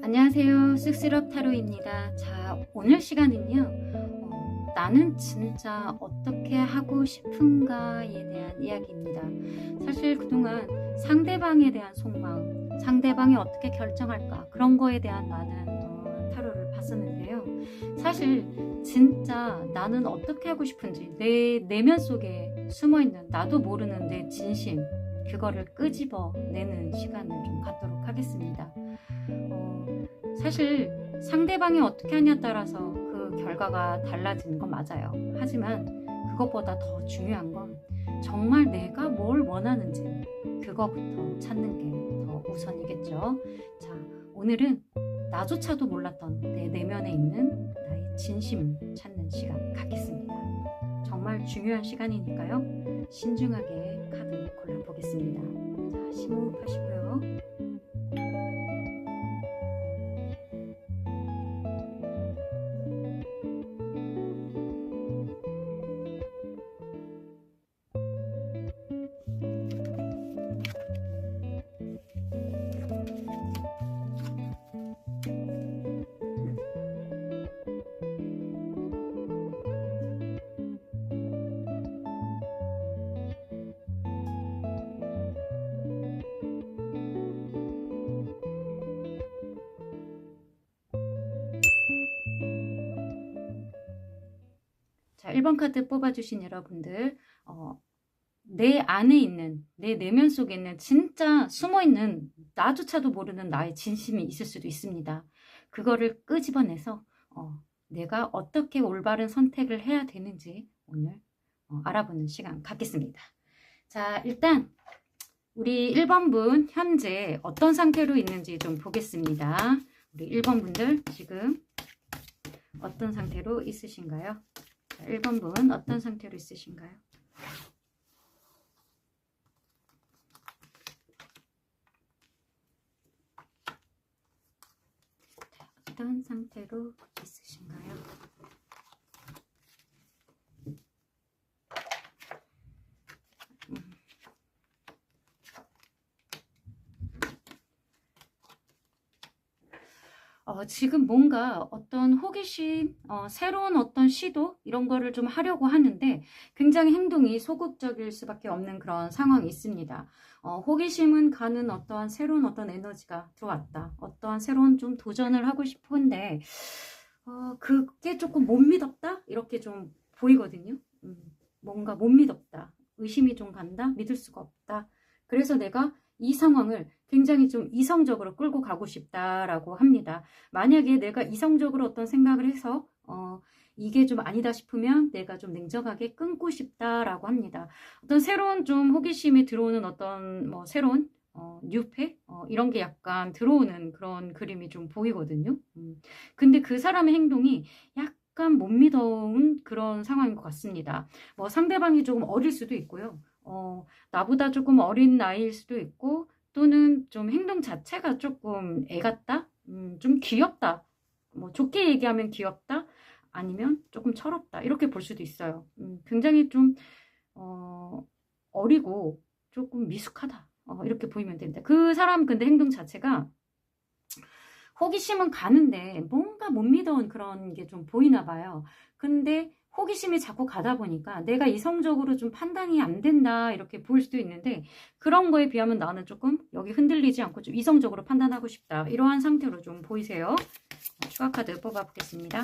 안녕하세요. 쑥스럽 타로입니다. 자, 오늘 시간은요. 나는 진짜 어떻게 하고 싶은가에 대한 이야기입니다. 사실 그동안 상대방에 대한 속마음, 상대방이 어떻게 결정할까 그런 거에 대한 많은 타로를 봤었는데요. 사실 진짜 나는 어떻게 하고 싶은지 내 내면 속에 숨어있는 나도 모르는 내 진심 그거를 끄집어내는 시간을 좀 갖도록 하겠습니다. 사실 상대방이 어떻게 하냐에 따라서 그 결과가 달라지는 건 맞아요. 하지만 그것보다 더 중요한 건 정말 내가 뭘 원하는지 그거부터 찾는 게 더 우선이겠죠. 자, 오늘은 나조차도 몰랐던 내 내면에 있는 나의 진심을 찾는 시간 갖겠습니다. 정말 중요한 시간이니까요. 신중하게 카드 골라보겠습니다. 자, 심호흡하시고요. 자, 1번 카드 뽑아주신 여러분들, 내 안에 있는, 내 내면 속에 있는 진짜 숨어있는 나조차도 모르는 나의 진심이 있을 수도 있습니다. 그거를 끄집어내서 내가 어떻게 올바른 선택을 해야 되는지 오늘 알아보는 시간 갖겠습니다. 자, 일단 우리 1번 분 현재 어떤 상태로 있는지 좀 보겠습니다. 우리 1번 분들 지금 어떤 상태로 있으신가요? 1번 분 어떤 상태로 있으신가요? 어떤 상태로 있으신가요? 지금 뭔가 어떤 호기심, 새로운 어떤 시도 이런 거를 좀 하려고 하는데 굉장히 행동이 소극적일 수밖에 없는 그런 상황이 있습니다. 호기심은 가는 어떠한 새로운 어떤 에너지가 들어왔다. 어떠한 새로운 좀 도전을 하고 싶은데 그게 조금 못 믿었다? 이렇게 좀 보이거든요. 뭔가 못 믿었다. 의심이 좀 간다? 믿을 수가 없다. 그래서 내가 이 상황을 굉장히 좀 이성적으로 끌고 가고 싶다라고 합니다. 만약에 내가 이성적으로 어떤 생각을 해서 이게 좀 아니다 싶으면 내가 좀 냉정하게 끊고 싶다라고 합니다. 어떤 새로운 좀 호기심이 들어오는 어떤 새로운 뉴페 이런 게 약간 들어오는 그런 그림이 좀 보이거든요. 근데 그 사람의 행동이 약간 못 믿어온 그런 상황인 것 같습니다. 상대방이 조금 어릴 수도 있고요. 나보다 조금 어린 나이일 수도 있고 또는 좀 행동 자체가 조금 애 같다? 좀 귀엽다. 좋게 얘기하면 귀엽다? 아니면 조금 철없다. 이렇게 볼 수도 있어요. 굉장히 좀 어리고 조금 미숙하다. 이렇게 보이면 됩니다. 그 사람 근데 행동 자체가 호기심은 가는데 뭔가 못 믿어온 그런 게 좀 보이나 봐요. 근데 호기심이 자꾸 가다 보니까 내가 이성적으로 좀 판단이 안 된다 이렇게 보일 수도 있는데 그런 거에 비하면 나는 조금 여기 흔들리지 않고 좀 이성적으로 판단하고 싶다. 이러한 상태로 좀 보이세요. 추가 카드 뽑아보겠습니다.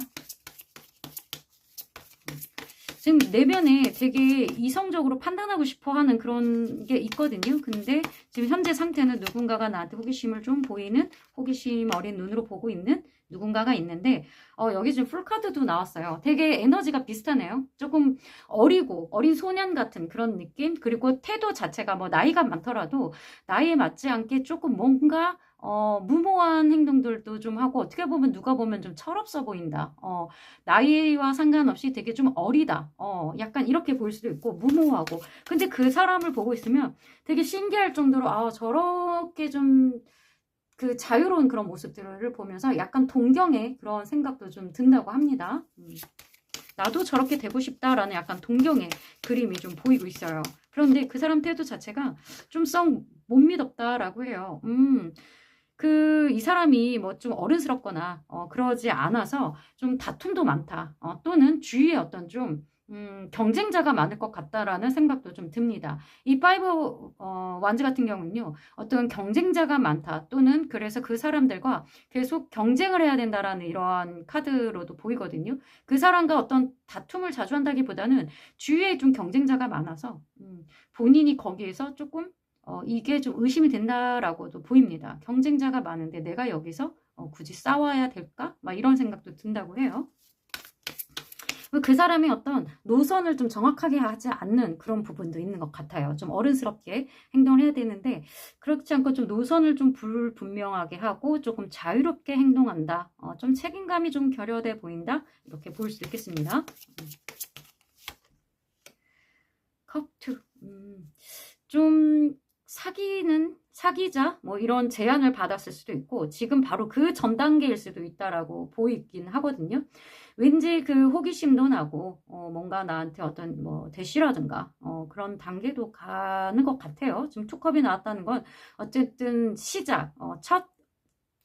지금 내면에 되게 이성적으로 판단하고 싶어 하는 그런 게 있거든요. 근데 지금 현재 상태는 누군가가 나한테 호기심을 좀 보이는 호기심 어린 눈으로 보고 있는 누군가가 있는데 여기 지금 풀카드도 나왔어요. 되게 에너지가 비슷하네요. 조금 어리고 어린 소년 같은 그런 느낌. 그리고 태도 자체가 나이가 많더라도 나이에 맞지 않게 조금 뭔가 무모한 행동들도 좀 하고 어떻게 보면 누가 보면 좀 철없어 보인다. 나이와 상관없이 되게 좀 어리다. 약간 이렇게 보일 수도 있고 무모하고. 근데 그 사람을 보고 있으면 되게 신기할 정도로 저렇게 좀 그 자유로운 그런 모습들을 보면서 약간 동경의 그런 생각도 좀 든다고 합니다. 나도 저렇게 되고 싶다라는 약간 동경의 그림이 좀 보이고 있어요. 그런데 그 사람 태도 자체가 좀 썩 못 믿었다라고 해요. 이 사람이 뭐 좀 어른스럽거나 그러지 않아서 좀 다툼도 많다. 또는 주위에 어떤 좀 경쟁자가 많을 것 같다라는 생각도 좀 듭니다. 이 파이브 완즈 같은 경우는요, 어떤 경쟁자가 많다 또는 그래서 그 사람들과 계속 경쟁을 해야 된다라는 이러한 카드로도 보이거든요. 그 사람과 어떤 다툼을 자주 한다기보다는 주위에 좀 경쟁자가 많아서 본인이 거기에서 조금 이게 좀 의심이 된다라고도 보입니다. 경쟁자가 많은데 내가 여기서 굳이 싸워야 될까? 막 이런 생각도 든다고 해요. 그 사람이 어떤 노선을 좀 정확하게 하지 않는 그런 부분도 있는 것 같아요. 좀 어른스럽게 행동을 해야 되는데 그렇지 않고 좀 노선을 좀 불분명하게 하고 조금 자유롭게 행동한다. 좀 책임감이 좀 결여돼 보인다. 이렇게 볼 수 있겠습니다. 컵2. 좀 사귀자 뭐 이런 제안을 받았을 수도 있고 지금 바로 그 전 단계일 수도 있다라고 보이긴 하거든요. 왠지 그 호기심도 나고 뭔가 나한테 어떤 뭐 대시라든가 그런 단계도 가는 것 같아요. 지금 투컵이 나왔다는 건 어쨌든 첫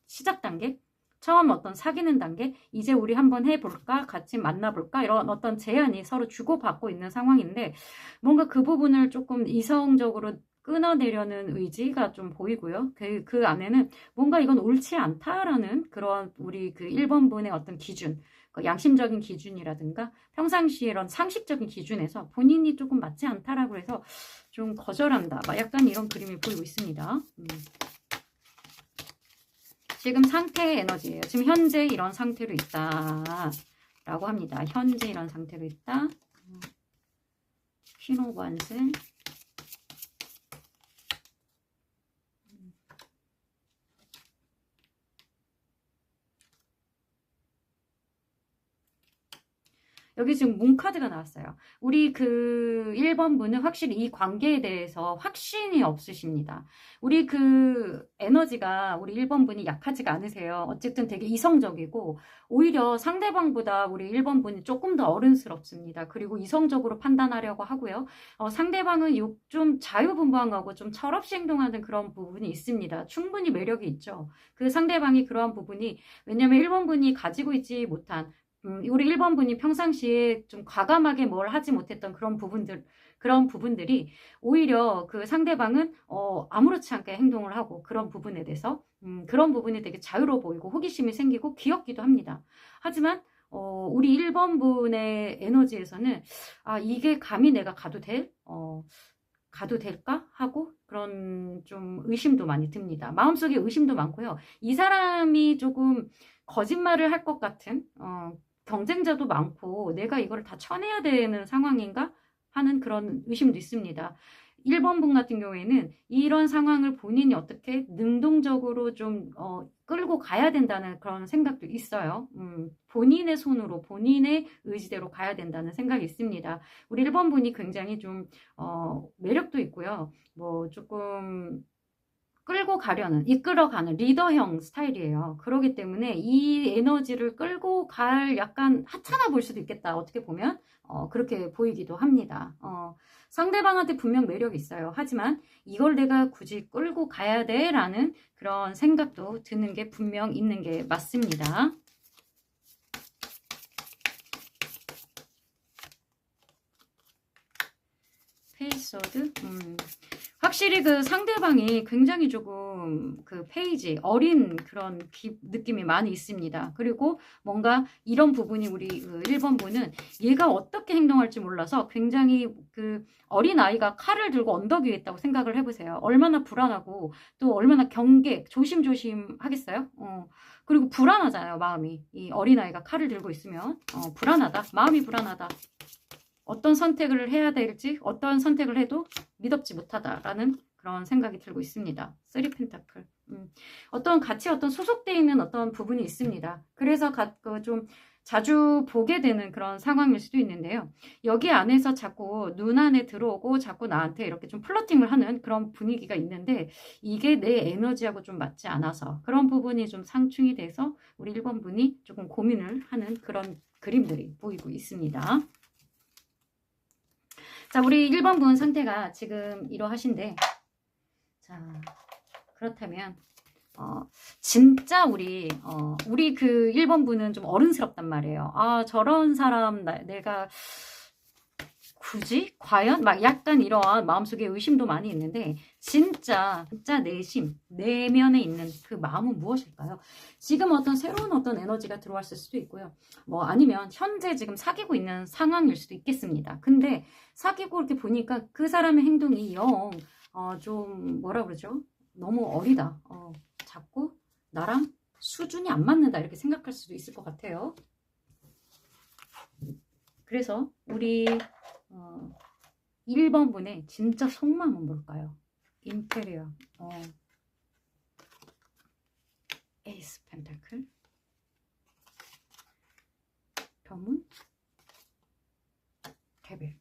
시작 단계, 처음 어떤 사귀는 단계, 이제 우리 한번 해볼까, 같이 만나볼까, 이런 어떤 제안이 서로 주고받고 있는 상황인데 뭔가 그 부분을 조금 이성적으로 끊어내려는 의지가 좀 보이고요. 그 안에는 뭔가 이건 옳지 않다라는 그런 우리 그 1번 분의 어떤 기준, 양심적인 기준이라든가 평상시에 이런 상식적인 기준에서 본인이 조금 맞지 않다라고 해서 좀 거절한다. 막 약간 이런 그림이 보이고 있습니다. 지금 상태의 에너지예요. 지금 현재 이런 상태로 있다라고 합니다. 현재 이런 상태로 있다. 퀸 오브 완즈. 여기 지금 문 카드가 나왔어요. 우리 그 1번 분은 확실히 이 관계에 대해서 확신이 없으십니다. 우리 그 에너지가 우리 1번 분이 약하지가 않으세요. 어쨌든 되게 이성적이고 오히려 상대방보다 우리 1번 분이 조금 더 어른스럽습니다. 그리고 이성적으로 판단하려고 하고요. 상대방은 좀 자유분방하고 좀 철없이 행동하는 그런 부분이 있습니다. 충분히 매력이 있죠. 그 상대방이 그러한 부분이 왜냐면 1번 분이 가지고 있지 못한 우리 1번 분이 평상시에 좀 과감하게 뭘 하지 못했던 그런 부분들이 오히려 그 상대방은 아무렇지 않게 행동을 하고 그런 부분에 대해서 그런 부분이 되게 자유로워 보이고 호기심이 생기고 귀엽기도 합니다. 하지만 우리 1번 분의 에너지에서는 이게 감히 내가 가도 될까? 하고 그런 좀 의심도 많이 듭니다. 마음속에 의심도 많고요. 이 사람이 조금 거짓말을 할 것 같은 경쟁자도 많고 내가 이걸 다 쳐내야 되는 상황인가 하는 그런 의심도 있습니다. 1번 분 같은 경우에는 이런 상황을 본인이 어떻게 능동적으로 좀 끌고 가야 된다는 그런 생각도 있어요. 본인의 손으로 본인의 의지대로 가야 된다는 생각이 있습니다. 우리 1번 분이 굉장히 좀 매력도 있고요. 뭐 조금 끌고 가려는, 이끌어가는 리더형 스타일이에요. 그렇기 때문에 이 에너지를 끌고 갈 약간 하찮아 보일 수도 있겠다. 어떻게 보면 그렇게 보이기도 합니다. 상대방한테 분명 매력이 있어요. 하지만 이걸 내가 굳이 끌고 가야 돼 라는 그런 생각도 드는 게 분명 있는 게 맞습니다. 페이스워드 확실히 그 상대방이 굉장히 조금 그 페이지 어린 그런 느낌이 많이 있습니다. 그리고 뭔가 이런 부분이 우리 그 1번 분은 얘가 어떻게 행동할지 몰라서 굉장히 그 어린 아이가 칼을 들고 언덕 위에 있다고 생각을 해보세요. 얼마나 불안하고 또 얼마나 조심조심 하겠어요? 그리고 불안하잖아요, 마음이. 이 어린아이가 칼을 들고 있으면 불안하다, 마음이 불안하다. 어떤 선택을 해야 될지 어떤 선택을 해도 미덥지 못하다라는 그런 생각이 들고 있습니다. 3 펜타클. 어떤 같이 어떤 소속되어 있는 어떤 부분이 있습니다. 그래서 좀 자주 보게 되는 그런 상황일 수도 있는데요. 여기 안에서 자꾸 눈 안에 들어오고 자꾸 나한테 이렇게 좀 플러팅을 하는 그런 분위기가 있는데 이게 내 에너지하고 좀 맞지 않아서 그런 부분이 좀 상충이 돼서 우리 1번 분이 조금 고민을 하는 그런 그림들이 보이고 있습니다. 자, 우리 1번 분 상태가 지금 이러하신데, 자, 그렇다면 진짜 우리 그 1번 분은 좀 어른스럽단 말이에요. 아, 저런 사람 내가 굳이? 과연? 막 약간 이러한 마음속에 의심도 많이 있는데 진짜 내면에 있는 그 마음은 무엇일까요? 지금 어떤 새로운 어떤 에너지가 들어왔을 수도 있고요. 뭐 아니면 현재 지금 사귀고 있는 상황일 수도 있겠습니다. 근데 사귀고 이렇게 보니까 그 사람의 행동이 좀 뭐라 그러죠? 너무 어리다. 자꾸 나랑 수준이 안 맞는다 이렇게 생각할 수도 있을 것 같아요. 그래서 우리 1번 분의 진짜 속마음은 뭘까요? 임페리얼, 에이스 펜타클, 병문, 데빌.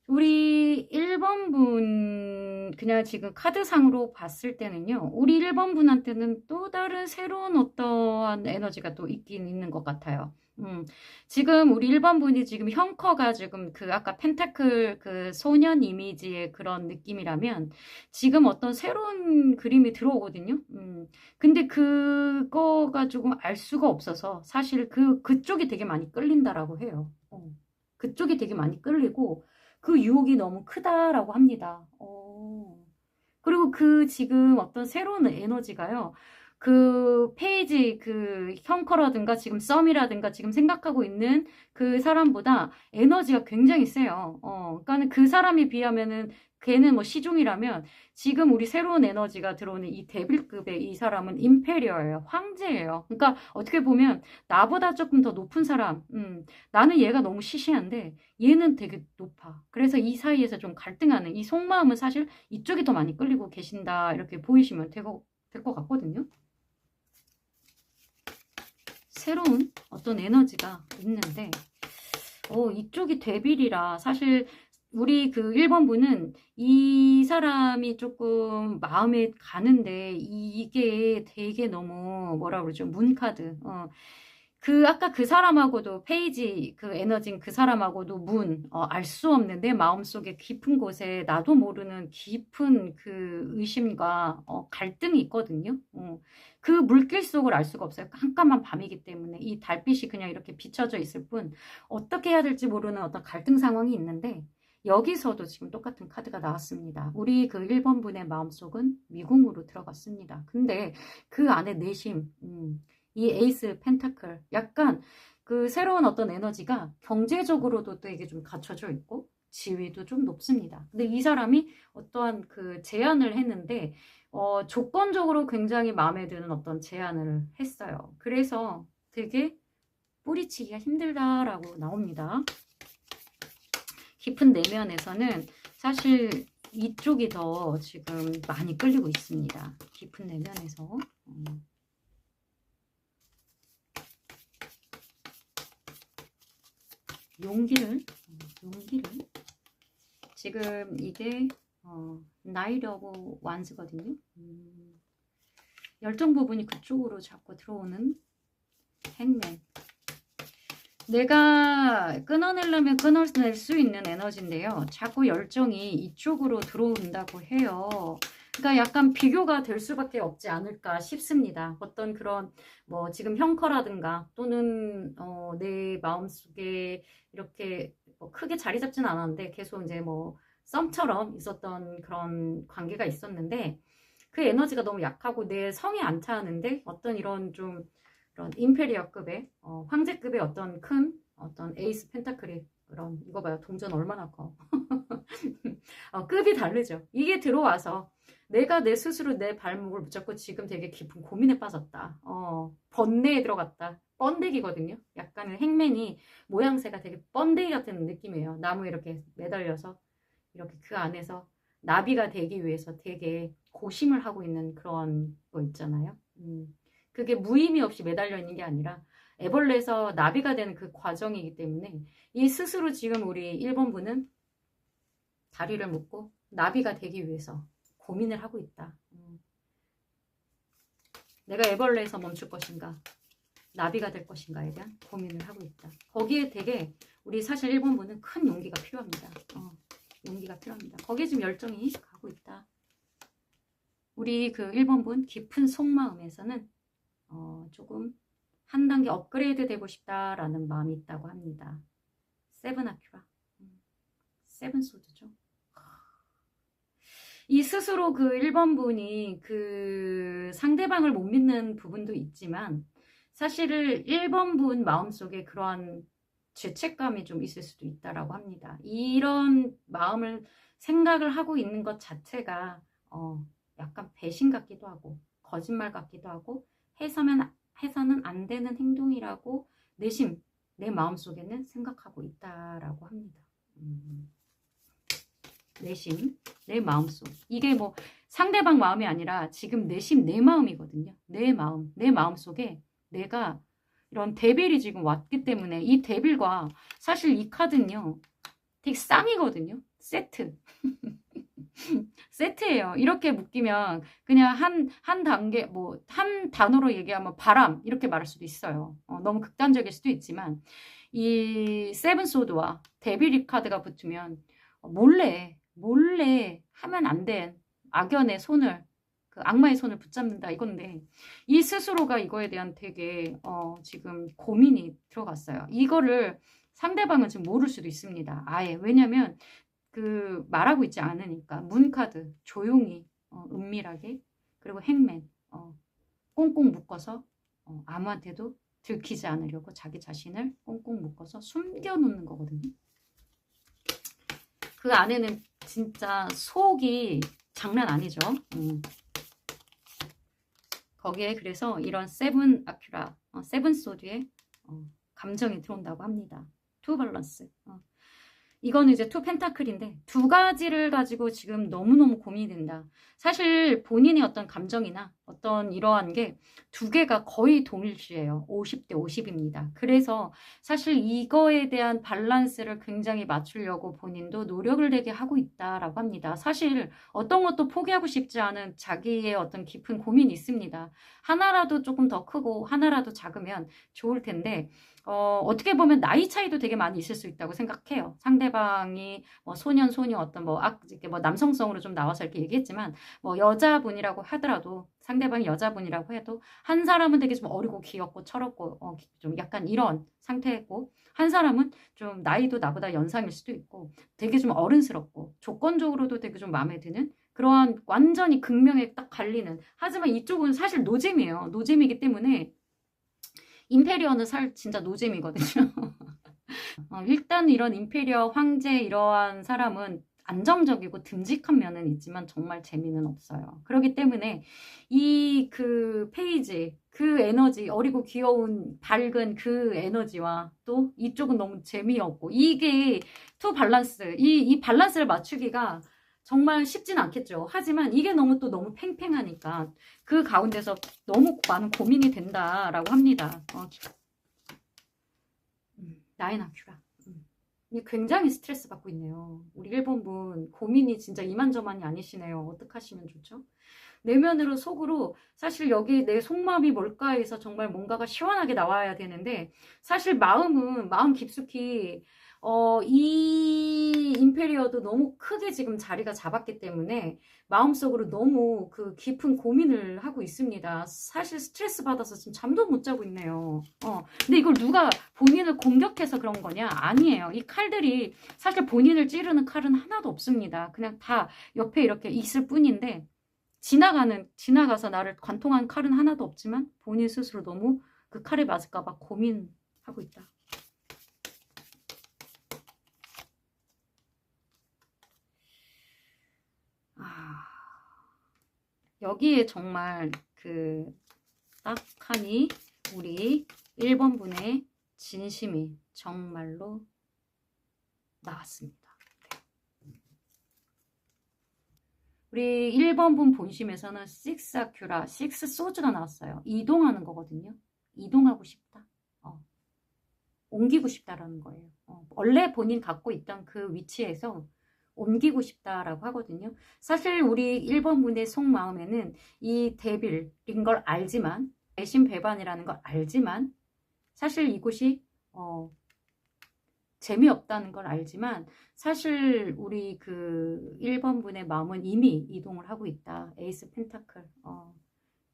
우리 1번 분 그냥 지금 카드상으로 봤을 때는요. 우리 1번 분한테는 또 다른 새로운 어떠한 에너지가 또 있긴 있는 것 같아요. 지금 우리 1번 분이 지금 형커가 지금 그 아까 펜타클 그 소년 이미지의 그런 느낌이라면 지금 어떤 새로운 그림이 들어오거든요. 근데 그거가 조금 알 수가 없어서 사실 그쪽이 되게 많이 끌린다라고 해요. 그쪽이 되게 많이 끌리고 그 유혹이 너무 크다라고 합니다. 그리고 그 지금 어떤 새로운 에너지가요. 그 페이지 그 형커라든가 지금 썸이라든가 지금 생각하고 있는 그 사람보다 에너지가 굉장히 세요. 그러니까는 그 사람에 비하면은 걔는 뭐 시종이라면 지금 우리 새로운 에너지가 들어오는 이 데빌급의 이 사람은 임페리어예요. 황제예요. 그러니까 어떻게 보면 나보다 조금 더 높은 사람, 나는 얘가 너무 시시한데 얘는 되게 높아. 그래서 이 사이에서 좀 갈등하는 이 속마음은 사실 이쪽이 더 많이 끌리고 계신다 이렇게 보이시면 될 것 같거든요. 새로운 어떤 에너지가 있는데 이쪽이 데빌이라 사실 우리 그 1번 분은 이 사람이 조금 마음에 가는데 이게 되게 너무 뭐라 그러죠? 문카드. 아까 그 사람하고도 페이지 그 에너지인 그 사람하고도 알 수 없는 내 마음속에 깊은 곳에 나도 모르는 깊은 그 의심과 갈등이 있거든요. 그 물길 속을 알 수가 없어요. 깜깜한 밤이기 때문에 이 달빛이 그냥 이렇게 비춰져 있을 뿐 어떻게 해야 될지 모르는 어떤 갈등 상황이 있는데 여기서도 지금 똑같은 카드가 나왔습니다. 우리 그 1번 분의 마음속은 미궁으로 들어갔습니다. 근데 그 안에 내심 이 에이스 펜타클 약간 그 새로운 어떤 에너지가 경제적으로도 되게 좀 갖춰져 있고 지위도 좀 높습니다. 근데 이 사람이 어떠한 그 제안을 했는데 조건적으로 굉장히 마음에 드는 어떤 제안을 했어요. 그래서 되게 뿌리치기가 힘들다라고 나옵니다. 깊은 내면에서는 사실 이쪽이 더 지금 많이 끌리고 있습니다. 깊은 내면에서. 용기를 지금 이게 나이려고 완스거든요. 열정 부분이 그쪽으로 자꾸 들어오는 행맨. 내가 끊어내려면 끊어낼 수 있는 에너지인데요. 자꾸 열정이 이쪽으로 들어온다고 해요. 그러니까 약간 비교가 될 수밖에 없지 않을까 싶습니다. 어떤 그런 뭐 지금 형커라든가 또는 내 마음속에 이렇게 뭐 크게 자리 잡지는 않았는데 계속 이제 뭐 썸처럼 있었던 그런 관계가 있었는데 그 에너지가 너무 약하고 내 성에 안 차는데 어떤 이런 좀 그런 임페리어급의 황제급의 어떤 큰 어떤 에이스 펜타클이 그런 이거 봐요. 동전 얼마나 커. 급이 다르죠. 이게 들어와서 내가 내 스스로 내 발목을 붙잡고 지금 되게 깊은 고민에 빠졌다. 번뇌에 들어갔다. 번데기거든요. 약간은 행맨이 모양새가 되게 번데기 같은 느낌이에요. 나무에 이렇게 매달려서 이렇게 그 안에서 나비가 되기 위해서 되게 고심을 하고 있는 그런 거 있잖아요. 그게 무의미 없이 매달려 있는 게 아니라 애벌레에서 나비가 되는 그 과정이기 때문에 이 스스로 지금 우리 1번 분은 다리를 묶고 나비가 되기 위해서 고민을 하고 있다. 내가 애벌레에서 멈출 것인가 나비가 될 것인가에 대한 고민을 하고 있다. 거기에 되게 우리 사실 1번 분은 큰 용기가 필요합니다. 용기가 필요합니다. 거기에 지금 열정이 가고 있다. 우리 그 1번분 깊은 속마음에서는 조금 한 단계 업그레이드 되고 싶다라는 마음이 있다고 합니다. 세븐 아큐라. 세븐 소드죠. 이 스스로 그 1번분이 그 상대방을 못 믿는 부분도 있지만 사실은 1번분 마음속에 그러한 죄책감이 좀 있을 수도 있다라고 합니다. 이런 마음을 생각을 하고 있는 것 자체가 약간 배신 같기도 하고 거짓말 같기도 하고 해서는 안 되는 행동이라고 내심 내 마음속에는 생각하고 있다라고 합니다. 내심 내 마음속, 이게 뭐 상대방 마음이 아니라 지금 내심 내 마음이거든요. 내 마음속에 내가 이런 데빌이 지금 왔기 때문에 이 데빌과 사실 이 카드는요 되게 쌍이거든요. 세트 세트예요. 이렇게 묶이면 그냥 한 단계, 뭐 한 단어로 얘기하면 바람 이렇게 말할 수도 있어요. 너무 극단적일 수도 있지만 이 세븐 소드와 데빌 카드가 붙으면 몰래 하면 안 된 악연의 손을, 그 악마의 손을 붙잡는다 이건데, 이 스스로가 이거에 대한 되게 지금 고민이 들어갔어요. 이거를 상대방은 지금 모를 수도 있습니다. 아예. 왜냐면 그 말하고 있지 않으니까. 문카드 조용히 은밀하게, 그리고 행맨 꽁꽁 묶어서 아무한테도 들키지 않으려고 자기 자신을 꽁꽁 묶어서 숨겨놓는 거거든요. 그 안에는 진짜 속이 장난 아니죠. 거기에 그래서 이런 세븐 아큐라, 세븐 소드에 감정이 들어온다고 합니다. 투 밸런스. 이거는 이제 투 펜타클인데 두 가지를 가지고 지금 너무너무 고민이 된다. 사실 본인의 어떤 감정이나 어떤 이러한 게 두 개가 거의 동일시해요. 50대 50입니다. 그래서 사실 이거에 대한 밸런스를 굉장히 맞추려고 본인도 노력을 되게 하고 있다라고 합니다. 사실 어떤 것도 포기하고 싶지 않은 자기의 어떤 깊은 고민이 있습니다. 하나라도 조금 더 크고 하나라도 작으면 좋을 텐데 어떻게 보면 나이 차이도 되게 많이 있을 수 있다고 생각해요. 상대방이 뭐 소년, 소녀 어떤 이렇게 뭐 남성성으로 좀 나와서 이렇게 얘기했지만 뭐 여자분이라고 하더라도, 상대방이 여자분이라고 해도 한 사람은 되게 좀 어리고 귀엽고 철없고 좀 약간 이런 상태고, 한 사람은 좀 나이도 나보다 연상일 수도 있고 되게 좀 어른스럽고 조건적으로도 되게 좀 마음에 드는 그러한 완전히 극명에 딱 갈리는, 하지만 이쪽은 사실 노잼이에요. 노잼이기 때문에 임페리어는 진짜 노잼이거든요. 일단 이런 임페리어 황제 이러한 사람은 안정적이고 듬직한 면은 있지만 정말 재미는 없어요. 그렇기 때문에 이 그 페이지, 그 에너지, 어리고 귀여운 밝은 그 에너지와 또 이쪽은 너무 재미없고, 이게 투 밸런스, 이 밸런스를 맞추기가 정말 쉽진 않겠죠. 하지만 이게 너무 팽팽하니까 그 가운데서 너무 많은 고민이 된다라고 합니다. 나인 아큐라. 굉장히 스트레스 받고 있네요. 우리 1번분 고민이 진짜 이만저만이 아니시네요. 어떡하시면 좋죠? 내면으로 속으로 사실 여기 내 속마음이 뭘까 해서 정말 뭔가가 시원하게 나와야 되는데, 사실 마음 깊숙이 이 임페리어도 너무 크게 지금 자리가 잡았기 때문에 마음속으로 너무 그 깊은 고민을 하고 있습니다. 사실 스트레스 받아서 지금 잠도 못 자고 있네요. 근데 이걸 누가 본인을 공격해서 그런 거냐? 아니에요. 이 칼들이 사실 본인을 찌르는 칼은 하나도 없습니다. 그냥 다 옆에 이렇게 있을 뿐인데, 지나가서 나를 관통한 칼은 하나도 없지만 본인 스스로 너무 그 칼에 맞을까봐 고민하고 있다. 여기에 정말 딱하니 우리 1번분의 진심이 정말로 나왔습니다. 우리 1번분 본심에서는 6 아큐라, 6 소즈가 나왔어요. 이동하는 거거든요. 이동하고 싶다. 옮기고 싶다라는 거예요. 원래 본인 갖고 있던 그 위치에서 옮기고 싶다라고 하거든요. 사실 우리 1번분의 속마음에는 이 데빌인 걸 알지만, 배신배반이라는 걸 알지만 사실 이곳이 재미없다는 걸 알지만 사실 우리 그 1번 분의 마음은 이미 이동을 하고 있다. 에이스 펜타클.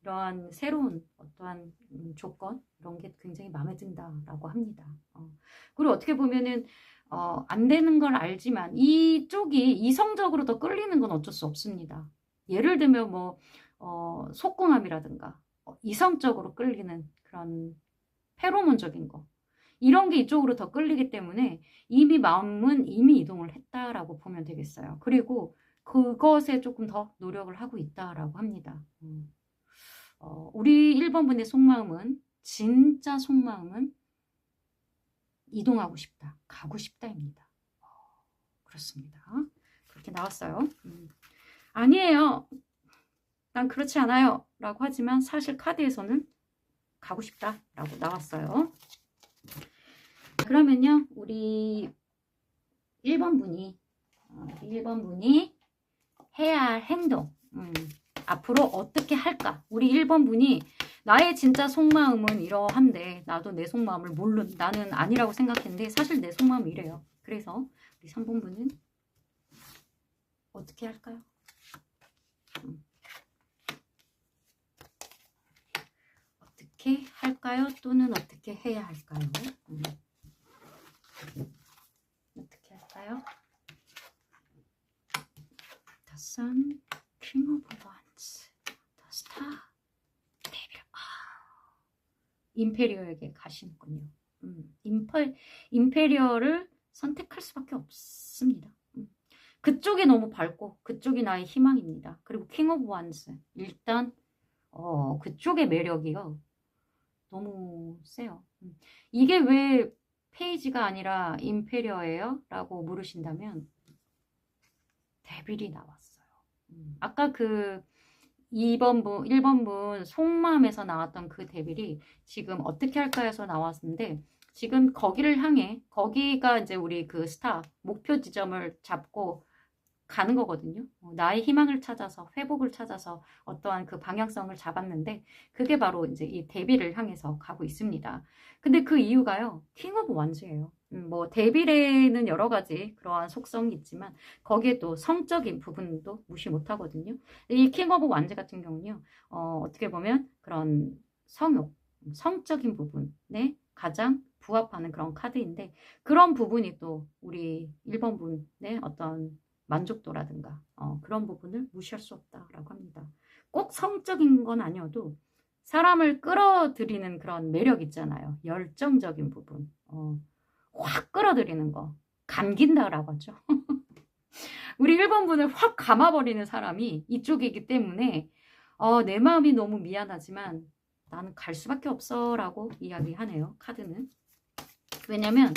이러한 새로운 어떠한 조건 이런 게 굉장히 마음에 든다라고 합니다. 그리고 어떻게 보면은 안 되는 걸 알지만 이쪽이 이성적으로 더 끌리는 건 어쩔 수 없습니다. 예를 들면 뭐 속궁합이라든가 이성적으로 끌리는 그런 페로몬적인 거 이런 게 이쪽으로 더 끌리기 때문에 이미 마음은 이미 이동을 했다라고 보면 되겠어요. 그리고 그것에 조금 더 노력을 하고 있다라고 합니다. 우리 1번 분의 속마음은 진짜 속마음은 이동하고 싶다, 가고 싶다입니다. 그렇습니다. 그렇게 나왔어요. 아니에요. 난 그렇지 않아요. 라고 하지만 사실 카드에서는 가고 싶다 라고 나왔어요. 그러면요. 우리 1번 분이 해야 할 행동 앞으로 어떻게 할까? 우리 1번 분이 나의 진짜 속마음은 이러한데 나도 내 속마음을 나는 아니라고 생각했는데 사실 내 속마음이 이래요. 그래서 우리 3번 분은 어떻게 할까요? 어떻게 할까요? 또는 어떻게 해야 할까요? 어떻게 할까요? The Sun, King of Wands, The Star, 데빌. 임페리어에게 가시는군요. 임페리어를 선택할 수밖에 없습니다. 그쪽이 너무 밝고 그쪽이 나의 희망입니다. 그리고 킹 오브 완스 일단 그쪽의 매력이요. 너무 세요. 이게 왜 페이지가 아니라 임페리어예요? 라고 물으신다면 데빌이 나왔어요. 아까 그 1번 분 속마음에서 나왔던 그 데빌이 지금 어떻게 할까 해서 나왔는데 지금 거기를 향해 거기가 이제 우리 그 스타 목표 지점을 잡고 가는 거거든요. 나의 희망을 찾아서 회복을 찾아서 어떠한 그 방향성을 잡았는데 그게 바로 이제 이 데빌을 향해서 가고 있습니다. 근데 그 이유가요. 킹 오브 완즈예요. 뭐 데빌에는 여러 가지 그러한 속성이 있지만 거기에 또 성적인 부분도 무시 못하거든요. 이 킹 오브 완즈 같은 경우는요. 어떻게 보면 그런 성욕, 성적인 부분에 가장 부합하는 그런 카드인데 그런 부분이 또 우리 1번 분의 어떤 만족도라든가 그런 부분을 무시할 수 없다라고 합니다. 꼭 성적인 건 아니어도 사람을 끌어들이는 그런 매력 있잖아요. 열정적인 부분. 확 끌어들이는 거. 감긴다라고 하죠. 우리 1번 분을 확 감아버리는 사람이 이쪽이기 때문에 내 마음이 너무 미안하지만 나는 갈 수밖에 없어 라고 이야기하네요. 카드는. 왜냐면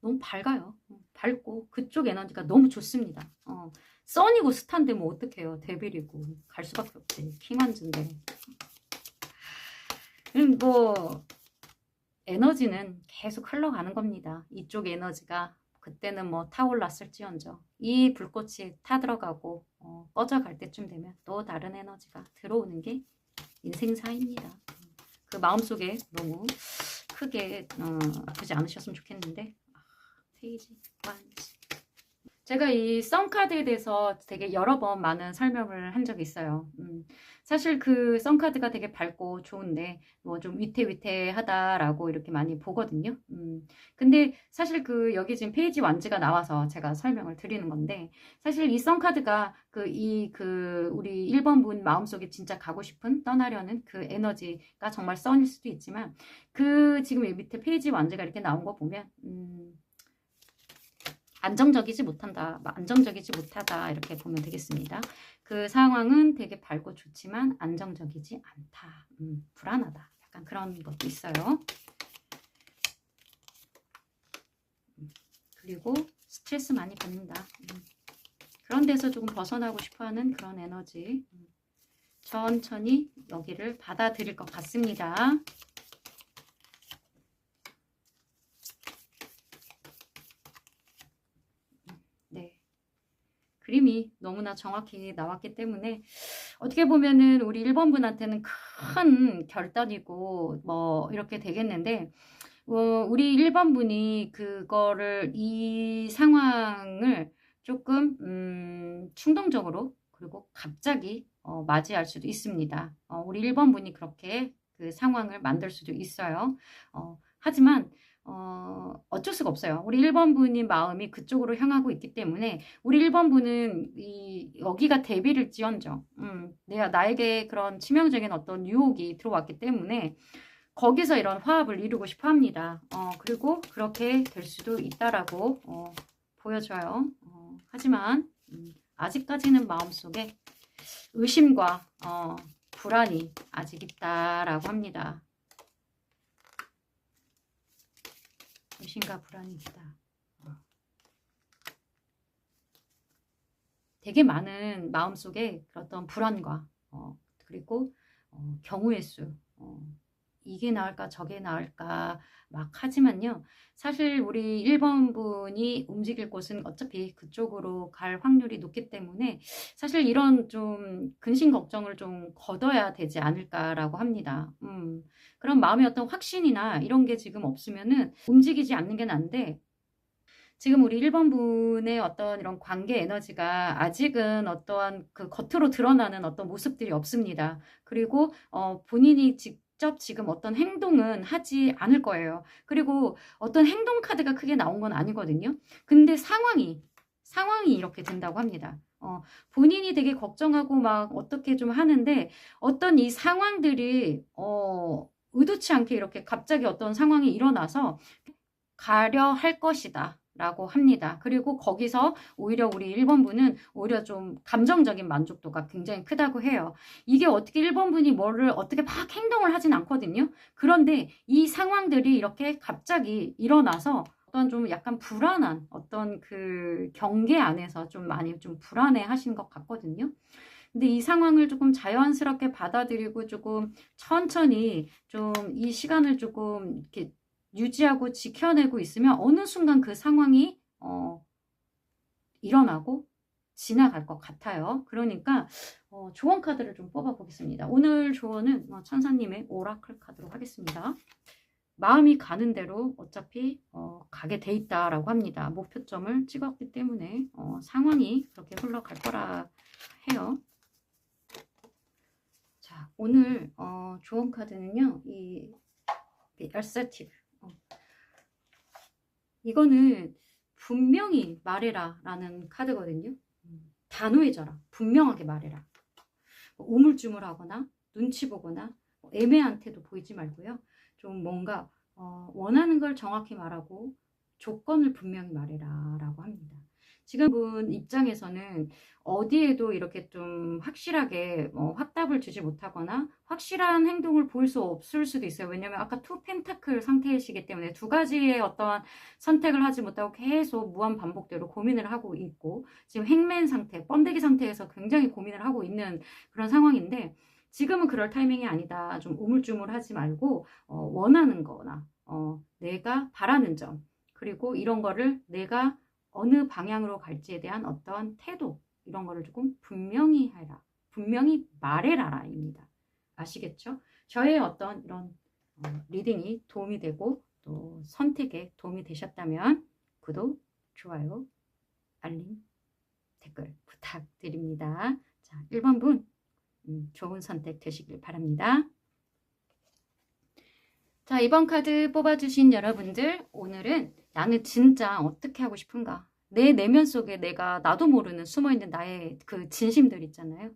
너무 밝아요. 밝고 그쪽 에너지가 너무 좋습니다. 써니고 스탄데 뭐 어떡해요. 데빌이고 갈 수밖에 없지. 킹한즈인데. 뭐 에너지는 계속 흘러가는 겁니다. 이쪽 에너지가 그때는 뭐 타올랐을지언정 이 불꽃이 타들어가고 꺼져갈 때쯤 되면 또 다른 에너지가 들어오는 게 인생사입니다. 그 마음속에 너무 크게 아프지 않으셨으면 좋겠는데 페이지 1. 제가 이 썬카드에 대해서 되게 여러 번 많은 설명을 한 적이 있어요. 사실 그 썬카드가 되게 밝고 좋은데 뭐 좀 위태위태하다라고 이렇게 많이 보거든요. 근데 사실 그 여기 지금 페이지 완즈가 나와서 제가 설명을 드리는 건데 사실 이 썬카드가 우리 1번 분 마음속에 진짜 가고 싶은 떠나려는 그 에너지가 정말 썬일 수도 있지만 그 지금 이 밑에 페이지 완즈가 이렇게 나온 거 보면 안정적이지 못하다 이렇게 보면 되겠습니다. 그 상황은 되게 밝고 좋지만 안정적이지 않다. 불안하다. 약간 그런 것도 있어요. 그리고 스트레스 많이 받는다. 그런 데서 조금 벗어나고 싶어하는 그런 에너지. 천천히 여기를 받아들일 것 같습니다. 그림이 너무나 정확히 나왔기 때문에 어떻게 보면은 우리 1번 분한테는 큰 결단이고 뭐 이렇게 되겠는데 우리 1번 분이 이 상황을 조금, 충동적으로, 그리고 갑자기, 맞이할 수도 있습니다. 우리 1번 분이 그렇게 그 상황을 만들 수도 있어요. 하지만, 어쩔 수가 없어요. 우리 1번 분이 마음이 그쪽으로 향하고 있기 때문에, 우리 1번 분은 여기가 대비를지언정, 나에게 그런 치명적인 어떤 유혹이 들어왔기 때문에, 거기서 이런 화합을 이루고 싶어 합니다. 그리고 그렇게 될 수도 있다라고 보여져요. 하지만 아직까지는 마음속에 의심과 불안이 아직 있다라고 합니다. 의심과 불안이 있다. 되게 많은 마음속에 그런 불안과 그리고 경우의 수, 이게 나을까 저게 나을까 막 하지만요. 사실 우리 1번 분이 움직일 곳은 어차피 그쪽으로 갈 확률이 높기 때문에 사실 이런 좀 근심 걱정을 좀 걷어야 되지 않을까라고 합니다. 그런 마음의 어떤 확신이나 이런 게 지금 없으면은 움직이지 않는 게 난데, 지금 우리 1번 분의 어떤 이런 관계 에너지가 아직은 어떠한 그 겉으로 드러나는 어떤 모습들이 없습니다. 그리고 본인이 직접 지금 어떤 행동은 하지 않을 거예요. 그리고 어떤 행동 카드가 크게 나온 건 아니거든요. 근데 상황이 이렇게 된다고 합니다. 본인이 되게 걱정하고 막 어떻게 좀 하는데, 어떤 이 상황들이 의도치 않게 이렇게 갑자기 어떤 상황이 일어나서 가려 할 것이다 라고 합니다. 그리고 거기서 오히려 우리 1번 분은 오히려 좀 감정적인 만족도가 굉장히 크다고 해요. 이게 어떻게 1번 분이 뭐를 어떻게 막 행동을 하진 않거든요. 그런데 이 상황들이 이렇게 갑자기 일어나서 어떤 좀 약간 불안한 어떤 그 경계 안에서 좀 많이 좀 불안해 하신 것 같거든요. 근데 이 상황을 조금 자연스럽게 받아들이고 조금 천천히 좀 이 시간을 조금 이렇게 유지하고 지켜내고 있으면 어느 순간 그 상황이 일어나고 지나갈 것 같아요. 그러니까 조언 카드를 좀 뽑아 보겠습니다. 오늘 조언은 천사님의 오라클 카드로 하겠습니다. 마음이 가는 대로 어차피 가게 돼 있다라고 합니다. 목표점을 찍었기 때문에 상황이 그렇게 흘러갈 거라 해요. 자, 오늘 조언 카드는요. 이 assertive, 이거는 분명히 말해라 라는 카드거든요. 단호해져라. 분명하게 말해라. 우물쭈물하거나 눈치 보거나 애매한 태도 보이지 말고요. 좀 뭔가 원하는 걸 정확히 말하고 조건을 분명히 말해라 라고 합니다. 지금 분 입장에서는 어디에도 이렇게 좀 확실하게 확답을 주지 못하거나 확실한 행동을 보일 수 없을 수도 있어요. 왜냐면 아까 투 펜타클 상태이시기 때문에 두 가지의 어떤 선택을 하지 못하고 계속 무한 반복대로 고민을 하고 있고, 지금 행맨 상태, 번데기 상태에서 굉장히 고민을 하고 있는 그런 상황인데, 지금은 그럴 타이밍이 아니다. 좀 우물쭈물하지 말고 원하는 거나 내가 바라는 점, 그리고 이런 거를 내가 어느 방향으로 갈지에 대한 어떤 태도, 이런 거를 조금 분명히 해라. 분명히 말해라라 입니다. 아시겠죠? 저의 어떤 이런 리딩이 도움이 되고 또 선택에 도움이 되셨다면 구독, 좋아요, 알림, 댓글 부탁드립니다. 자, 1번 분 좋은 선택 되시길 바랍니다. 자, 이번 카드 뽑아주신 여러분들, 오늘은 나는 진짜 어떻게 하고 싶은가? 내 내면 속에 내가 나도 모르는 숨어있는 나의 그 진심들 있잖아요.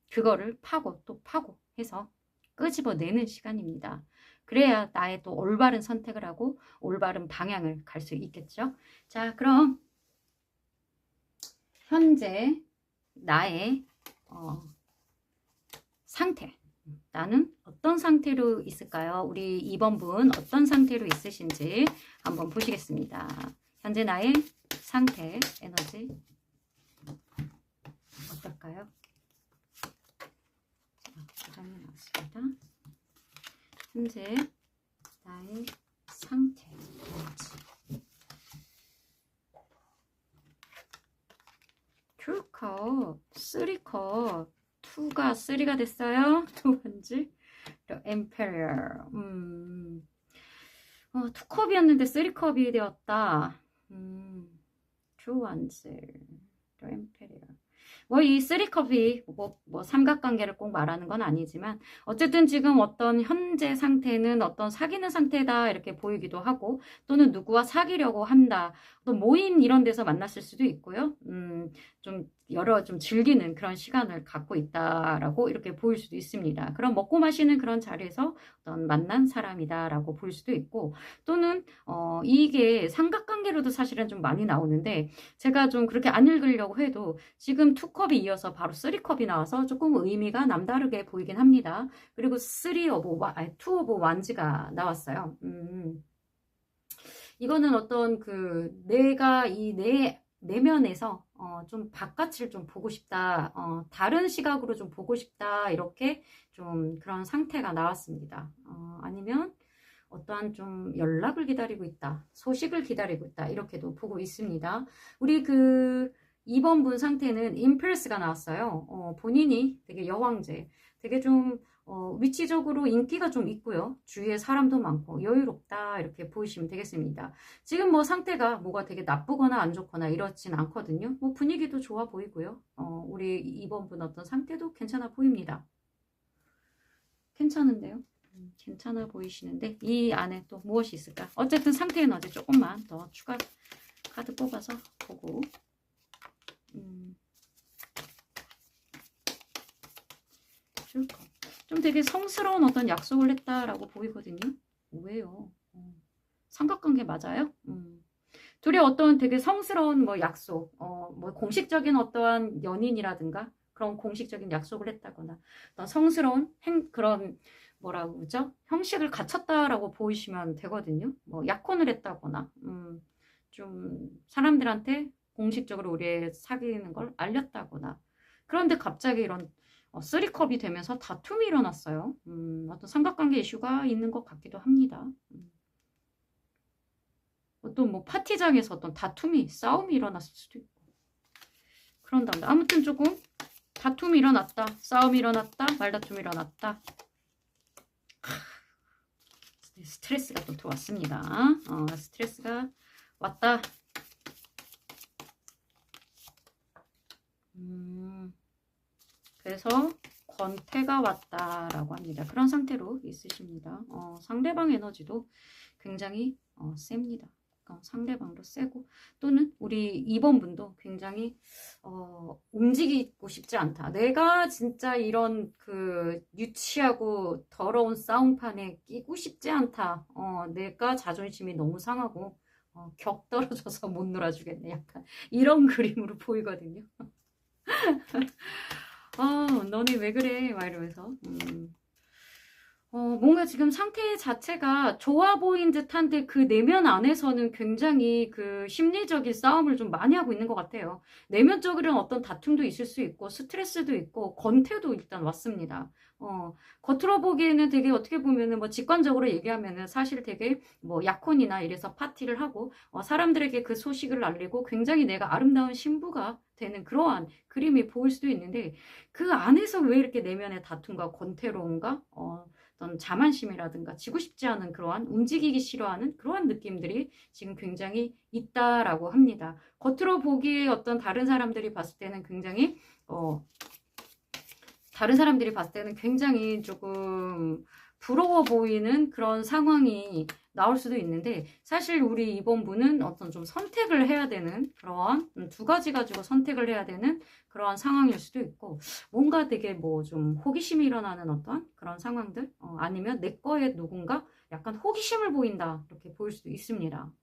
그거를 파고 또 파고 해서 끄집어내는 시간입니다. 그래야 나의 또 올바른 선택을 하고 올바른 방향을 갈 수 있겠죠. 자, 그럼 현재 나의 상태, 나는 어떤 상태로 있을까요? 우리 2번 분 어떤 상태로 있으신지 한번 보시겠습니다. 현재 나의 상태, 에너지 어떨까요? 자, 고장이 나왔습니다. 현재 나의 상태, 에너지. 2컵, 3컵, 2가 3가 됐어요. 두 번째, Emperor. 투컵이었는데 쓰리컵이 되었다. 주완슬, 엠페리얼. 이 쓰리컵이 삼각관계를 꼭 말하는 건 아니지만 어쨌든 지금 어떤 현재 상태는 어떤 사귀는 상태다 이렇게 보이기도 하고 또는 누구와 사귀려고 한다. 또 모임 이런 데서 만났을 수도 있고요. 좀 즐기는 그런 시간을 갖고 있다라고 이렇게 보일 수도 있습니다. 그런 먹고 마시는 그런 자리에서 어떤 만난 사람이다라고 볼 수도 있고 또는 이게 삼각관계로도 사실은 좀 많이 나오는데 제가 좀 그렇게 안 읽으려고 해도 지금 투컵이 이어서 바로 쓰리컵이 나와서 조금 의미가 남다르게 보이긴 합니다. 그리고 투 오브 완즈가 나왔어요. 이거는 어떤 내가 이 내면에서 좀 바깥을 좀 보고 싶다, 다른 시각으로 좀 보고 싶다, 이렇게 좀 그런 상태가 나왔습니다. 아니면 어떠한 좀 연락을 기다리고 있다, 소식을 기다리고 있다, 이렇게도 보고 있습니다. 우리 2번 분 상태는 임프레스가 나왔어요. 본인이 되게 여왕제, 되게 좀 위치적으로 인기가 좀 있고요. 주위에 사람도 많고 여유롭다 이렇게 보이시면 되겠습니다. 지금 상태가 뭐가 되게 나쁘거나 안 좋거나 이렇진 않거든요. 분위기도 좋아 보이고요. 우리 2번 분 어떤 상태도 괜찮아 보입니다. 괜찮은데요? 괜찮아 보이시는데 이 안에 또 무엇이 있을까? 어쨌든 상태는 어제 조금만 더 추가 카드 뽑아서 보고 좀 되게 성스러운 어떤 약속을 했다라고 보이거든요. 왜요? 삼각관계 맞아요? 둘이 어떤 되게 성스러운 약속, 공식적인 어떠한 연인이라든가 그런 공식적인 약속을 했다거나 어떤 성스러운 그런 뭐라고 그러죠? 형식을 갖췄다라고 보이시면 되거든요. 약혼을 했다거나 좀 사람들한테 공식적으로 우리의 사귀는 걸 알렸다거나 그런데 갑자기 이런 쓰리컵이 되면서 다툼이 일어났어요. 어떤 삼각관계 이슈가 있는 것 같기도 합니다. 어떤 파티장에서 어떤 싸움이 일어났을 수도 있고 그런답니다. 아무튼 조금 다툼이 일어났다, 싸움이 일어났다, 말다툼이 일어났다. 스트레스가 또 들어왔습니다. 스트레스가 왔다. 그래서 권태가 왔다라고 합니다. 그런 상태로 있으십니다. 상대방 에너지도 굉장히 셉니다. 상대방도 세고 또는 우리 2번 분도 굉장히 움직이고 싶지 않다. 내가 진짜 이런 유치하고 더러운 싸움판에 끼고 싶지 않다. 내가 자존심이 너무 상하고 격 떨어져서 못 놀아주겠네. 약간 이런 그림으로 보이거든요. 너네 왜 그래? 막 이러면서. 뭔가 지금 상태 자체가 좋아 보인 듯한데 그 내면 안에서는 굉장히 심리적인 싸움을 좀 많이 하고 있는 것 같아요. 내면적으로는 어떤 다툼도 있을 수 있고 스트레스도 있고 권태도 일단 왔습니다. 겉으로 보기에는 되게 어떻게 보면은 직관적으로 얘기하면은 사실 되게 약혼이나 이래서 파티를 하고 사람들에게 그 소식을 알리고 굉장히 내가 아름다운 신부가 되는 그러한 그림이 보일 수도 있는데 그 안에서 왜 이렇게 내면의 다툼과 권태로움과 어떤 자만심이라든가 지고 싶지 않은 그러한 움직이기 싫어하는 그러한 느낌들이 지금 굉장히 있다라고 합니다. 겉으로 보기에 어떤 다른 사람들이 봤을 때는 굉장히 조금 부러워 보이는 그런 상황이 나올 수도 있는데 사실 우리 이번 분은 어떤 좀 선택을 해야 되는 그러한 두 가지 가지고 선택을 해야 되는 그러한 상황일 수도 있고 뭔가 되게 좀 호기심이 일어나는 어떤 그런 상황들 아니면 내 거에 누군가 약간 호기심을 보인다 이렇게 보일 수도 있습니다.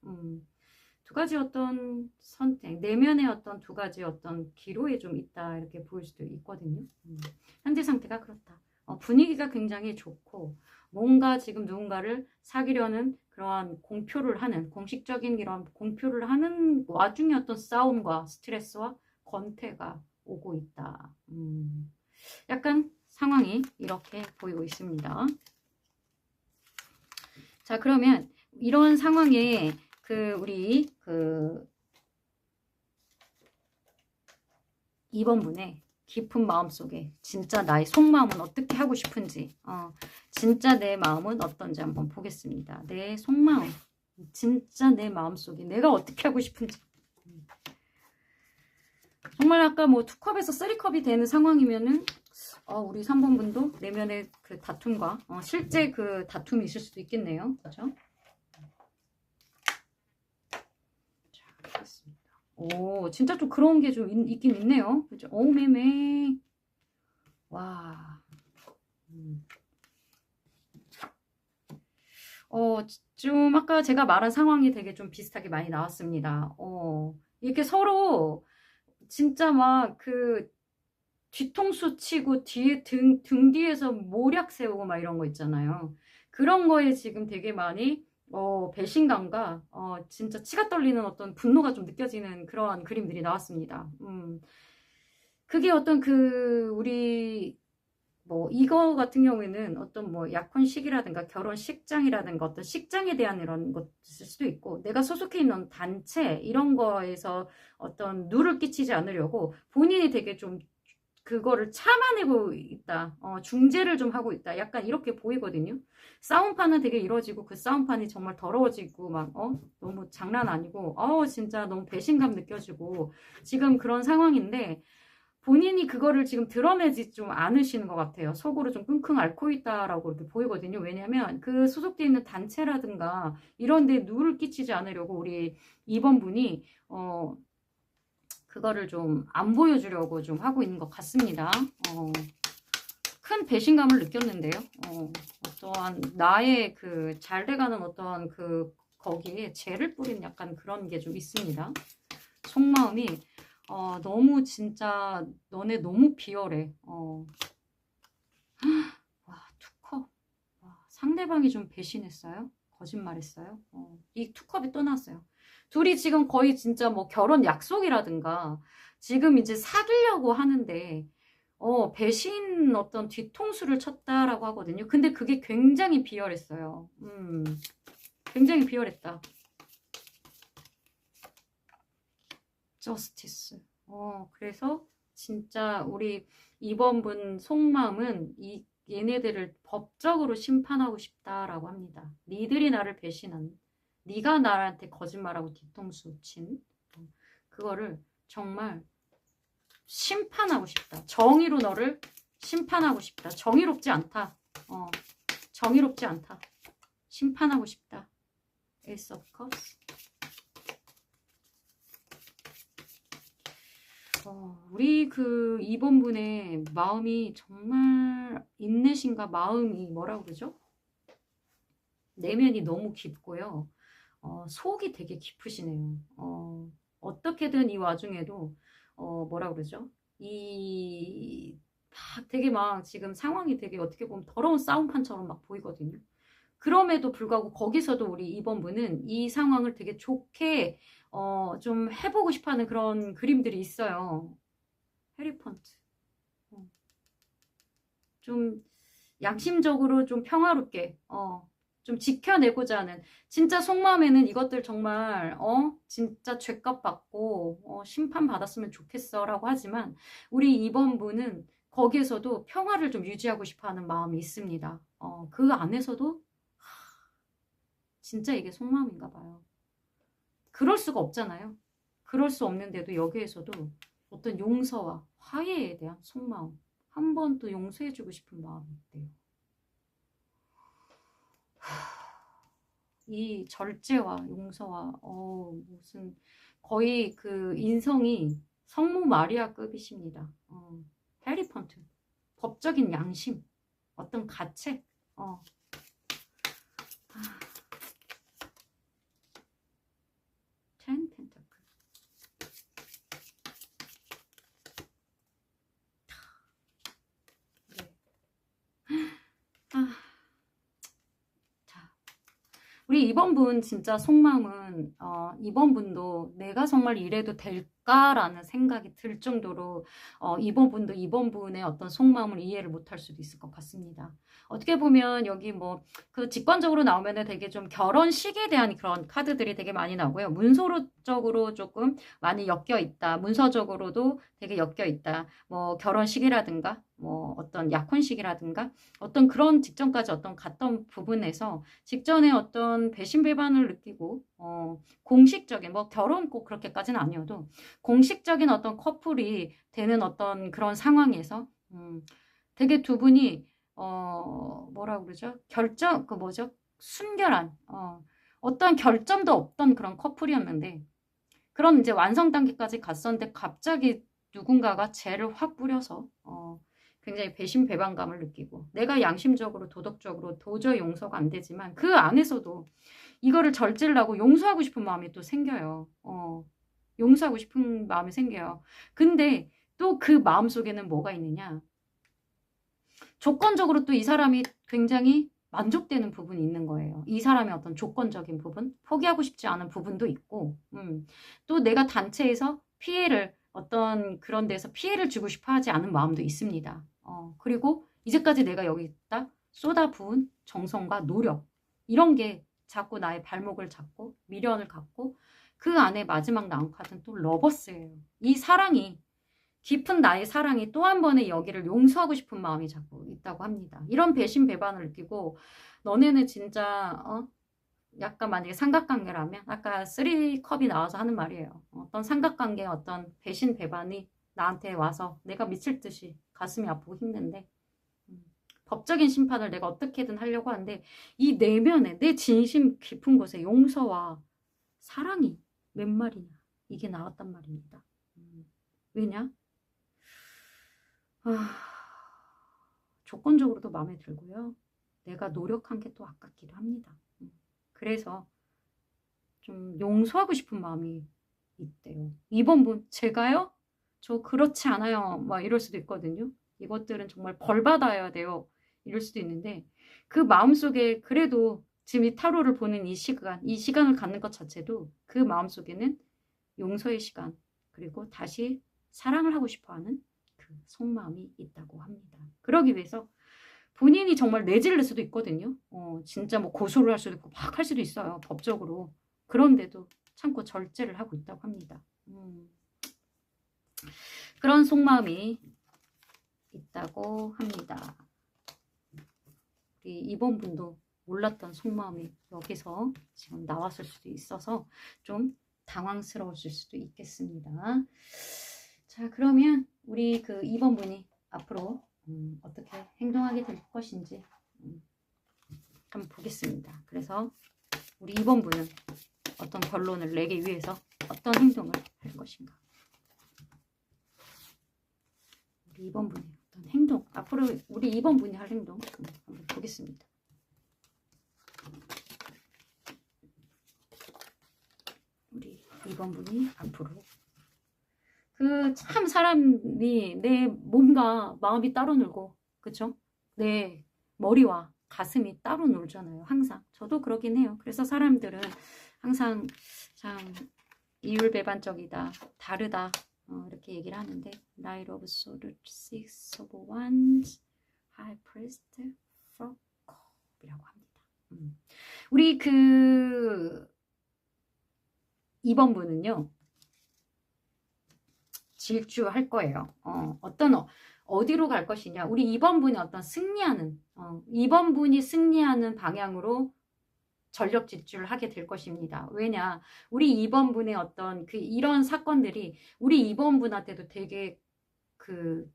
두 가지 어떤 선택, 내면의 어떤 두 가지 어떤 기로에 좀 있다 이렇게 보일 수도 있거든요. 현재 상태가 그렇다. 분위기가 굉장히 좋고 뭔가 지금 누군가를 사귀려는 그러한 공식적인 이런 공표를 하는 와중에 어떤 싸움과 스트레스와 권태가 오고 있다. 약간 상황이 이렇게 보이고 있습니다. 자, 그러면 이런 상황에 우리 2번 분의 깊은 마음속에 진짜 나의 속마음은 어떻게 하고 싶은지, 진짜 내 마음은 어떤지 한번 보겠습니다. 내 속마음, 진짜 내 마음속에 내가 어떻게 하고 싶은지. 정말 아까 뭐 2컵에서 3컵이 되는 상황이면은 우리 3번 분도 내면의 그 다툼과 실제 그 다툼이 있을 수도 있겠네요. 그렇죠? 자, 알겠습니다. 오, 진짜 좀 그런 게 좀 있긴 있네요. 그죠? 오, 매매. 와. 좀 아까 제가 말한 상황이 되게 좀 비슷하게 많이 나왔습니다. 이렇게 서로 진짜 막 그 뒤통수 치고 뒤에 등 뒤에서 모략 세우고 막 이런 거 있잖아요. 그런 거에 지금 되게 많이 배신감과 진짜 치가 떨리는 어떤 분노가 좀 느껴지는 그러한 그림들이 나왔습니다. 그게 어떤 우리 뭐 이거 같은 경우에는 어떤 뭐 약혼식이라든가 결혼식장이라든가 어떤 식장에 대한 이런 것일 수도 있고, 내가 소속해 있는 단체 이런 거에서 어떤 누를 끼치지 않으려고 본인이 되게 좀 그거를 참아내고 있다. 중재를 좀 하고 있다. 약간 이렇게 보이거든요. 싸움판은 되게 이루어지고 그 싸움판이 정말 더러워지고 막 너무 장난 아니고 진짜 너무 배신감 느껴지고 지금 그런 상황인데, 본인이 그거를 지금 드러내지 좀 않으시는 것 같아요. 속으로 좀 끙끙 앓고 있다라고 이렇게 보이거든요. 왜냐하면 그 소속되어 있는 단체라든가 이런 데 누를 끼치지 않으려고 우리 2번 분이 그거를 좀 안 보여주려고 좀 하고 있는 것 같습니다. 큰 배신감을 느꼈는데요. 어떠한 나의 그 잘 돼가는 어떠한 거기에 죄를 뿌린 약간 그런 게 좀 있습니다. 속마음이 너무 진짜 너네 너무 비열해. 와, 2컵. 와, 상대방이 좀 배신했어요? 거짓말했어요? 이 2컵이 또 나왔어요. 둘이 지금 거의 진짜 뭐 결혼 약속이라든가 지금 이제 사귀려고 하는데 배신 어떤 뒤통수를 쳤다라고 하거든요. 근데 그게 굉장히 비열했어요. 굉장히 비열했다. 저스티스. 그래서 진짜 우리 2번 분 속마음은 얘네들을 법적으로 심판하고 싶다라고 합니다. 니들이 나를 배신한, 네가 나한테 거짓말하고 뒤통수 친 그거를 정말 심판하고 싶다. 정의로 너를 심판하고 싶다. 정의롭지 않다. 정의롭지 않다. 심판하고 싶다. Ace of Cups. 우리 그 2번 분의 마음이 정말 인내심과 마음이 뭐라고 그러죠? 내면이 너무 깊고요. 속이 되게 깊으시네요. 어떻게든 이 와중에도 뭐라고 그러죠? 되게 막 지금 상황이 되게 어떻게 보면 더러운 싸움판처럼 막 보이거든요. 그럼에도 불구하고 거기서도 우리 2번 분은 이 상황을 되게 좋게 좀 해보고 싶어하는 그런 그림들이 있어요. 해리펀트. 좀 양심적으로 좀 평화롭게 좀 지켜내고자 하는, 진짜 속마음에는 이것들 정말 진짜 죄값 받고 심판 받았으면 좋겠어 라고 하지만 우리 2번 분은 거기에서도 평화를 좀 유지하고 싶어하는 마음이 있습니다. 그 안에서도 진짜 이게 속마음인가 봐요. 그럴 수가 없잖아요. 그럴 수 없는데도 여기에서도 어떤 용서와 화해에 대한 속마음, 한 번 또 용서해주고 싶은 마음이 있대요. 이 절제와 용서와 무슨 거의 그 인성이 성모 마리아급이십니다. 해리펀트, 법적인 양심, 어떤 가책, 텐 펜타클. 자, 우리 2번 분 진짜 속마음은 2번 분도 내가 정말 이래도 라는 생각이 들 정도로 이번 분도 이번 분의 어떤 속마음을 이해를 못할 수도 있을 것 같습니다. 어떻게 보면 여기 뭐 그 직관적으로 나오면은 되게 좀 결혼식에 대한 그런 카드들이 되게 많이 나오고요. 문서적으로 조금 많이 엮여 있다. 문서적으로도 되게 엮여 있다. 뭐 결혼식이라든가 뭐 어떤 약혼식이라든가 어떤 그런 직전까지 어떤 갔던 부분에서 직전에 어떤 배신배반을 느끼고 공식적인 뭐 결혼 꼭 그렇게까지는 아니어도 공식적인 어떤 커플이 되는 어떤 그런 상황에서 되게 두 분이 뭐라고 그러죠? 그 뭐죠? 순결한 어떤 결점도 없던 그런 커플이었는데 그런 이제 완성 단계까지 갔었는데 갑자기 누군가가 죄를 확 뿌려서 굉장히 배신배반감을 느끼고 내가 양심적으로 도덕적으로 도저히 용서가 안 되지만 그 안에서도 이거를 절제를 하고 용서하고 싶은 마음이 또 생겨요. 용서하고 싶은 마음이 생겨요. 근데 또 그 마음속에는 뭐가 있느냐? 조건적으로 또 이 사람이 굉장히 만족되는 부분이 있는 거예요. 이 사람의 어떤 조건적인 부분, 포기하고 싶지 않은 부분도 있고, 또 내가 단체에서 피해를, 어떤 그런 데서 피해를 주고 싶어 하지 않은 마음도 있습니다. 그리고 이제까지 내가 여기 있다 쏟아부은 정성과 노력, 이런 게 자꾸 나의 발목을 잡고 미련을 갖고 그 안에 마지막 나온 카드는 또 러버스예요. 이 사랑이 깊은 나의 사랑이 또 한 번의 여기를 용서하고 싶은 마음이 자꾸 있다고 합니다. 이런 배신 배반을 느끼고 너네는 진짜 약간 만약에 삼각관계라면 아까 3컵이 나와서 하는 말이에요. 어떤 삼각관계의 어떤 배신 배반이 나한테 와서 내가 미칠 듯이 가슴이 아프고 힘든데 법적인 심판을 내가 어떻게든 하려고 하는데 이 내면에 내 진심 깊은 곳에 용서와 사랑이 몇 마리냐 이게 나왔단 말입니다. 왜냐? 조건적으로도 마음에 들고요. 내가 노력한 게 또 아깝기도 합니다. 그래서 좀 용서하고 싶은 마음이 있대요. 이번 분 제가요? 저 그렇지 않아요. 막 이럴 수도 있거든요. 이것들은 정말 벌 받아야 돼요. 이럴 수도 있는데 그 마음속에 그래도 지금 이 타로를 보는 이 시간을 갖는 것 자체도 그 마음속에는 용서의 시간 그리고 다시 사랑을 하고 싶어하는 그 속마음이 있다고 합니다. 그러기 위해서 본인이 정말 내질릴 수도 있거든요. 진짜 뭐 고소를 할 수도 있고 막 할 수도 있어요. 법적으로. 그런데도 참고 절제를 하고 있다고 합니다. 그런 속마음이 있다고 합니다. 우리 이번 분도 몰랐던 속마음이 여기서 지금 나왔을 수도 있어서 좀 당황스러우실 수도 있겠습니다. 자, 그러면 우리 그 2번 분이 앞으로 어떻게 행동하게 될 것인지 한번 보겠습니다. 그래서 우리 2번 분은 어떤 결론을 내기 위해서 어떤 행동을 할 것인가. 우리 2번 분이 어떤 행동, 앞으로 우리 2번 분이 할 행동 한번 보겠습니다. 우리 2번 분이 앞으로 그 참 사람이 내 몸과 마음이 따로 놀고 그쵸? 내 머리와 가슴이 따로 놀잖아요. 항상. 저도 그러긴 해요. 그래서 사람들은 항상 참 이율배반적이다. 다르다. 이렇게 얘기를 하는데 Knight of Swords, Six of Wands, High Priest, Four Cup이라고 합니다. 우리 그 2번 분은요. 질주할 거예요. 어디로 갈 것이냐. 우리 2번 분이 어떤 승리하는 2번 분이 승리하는 방향으로 전력 질주를 하게 될 것입니다. 왜냐? 우리 2번 분의 어떤 이런 사건들이 우리 2번 분한테도 되게 그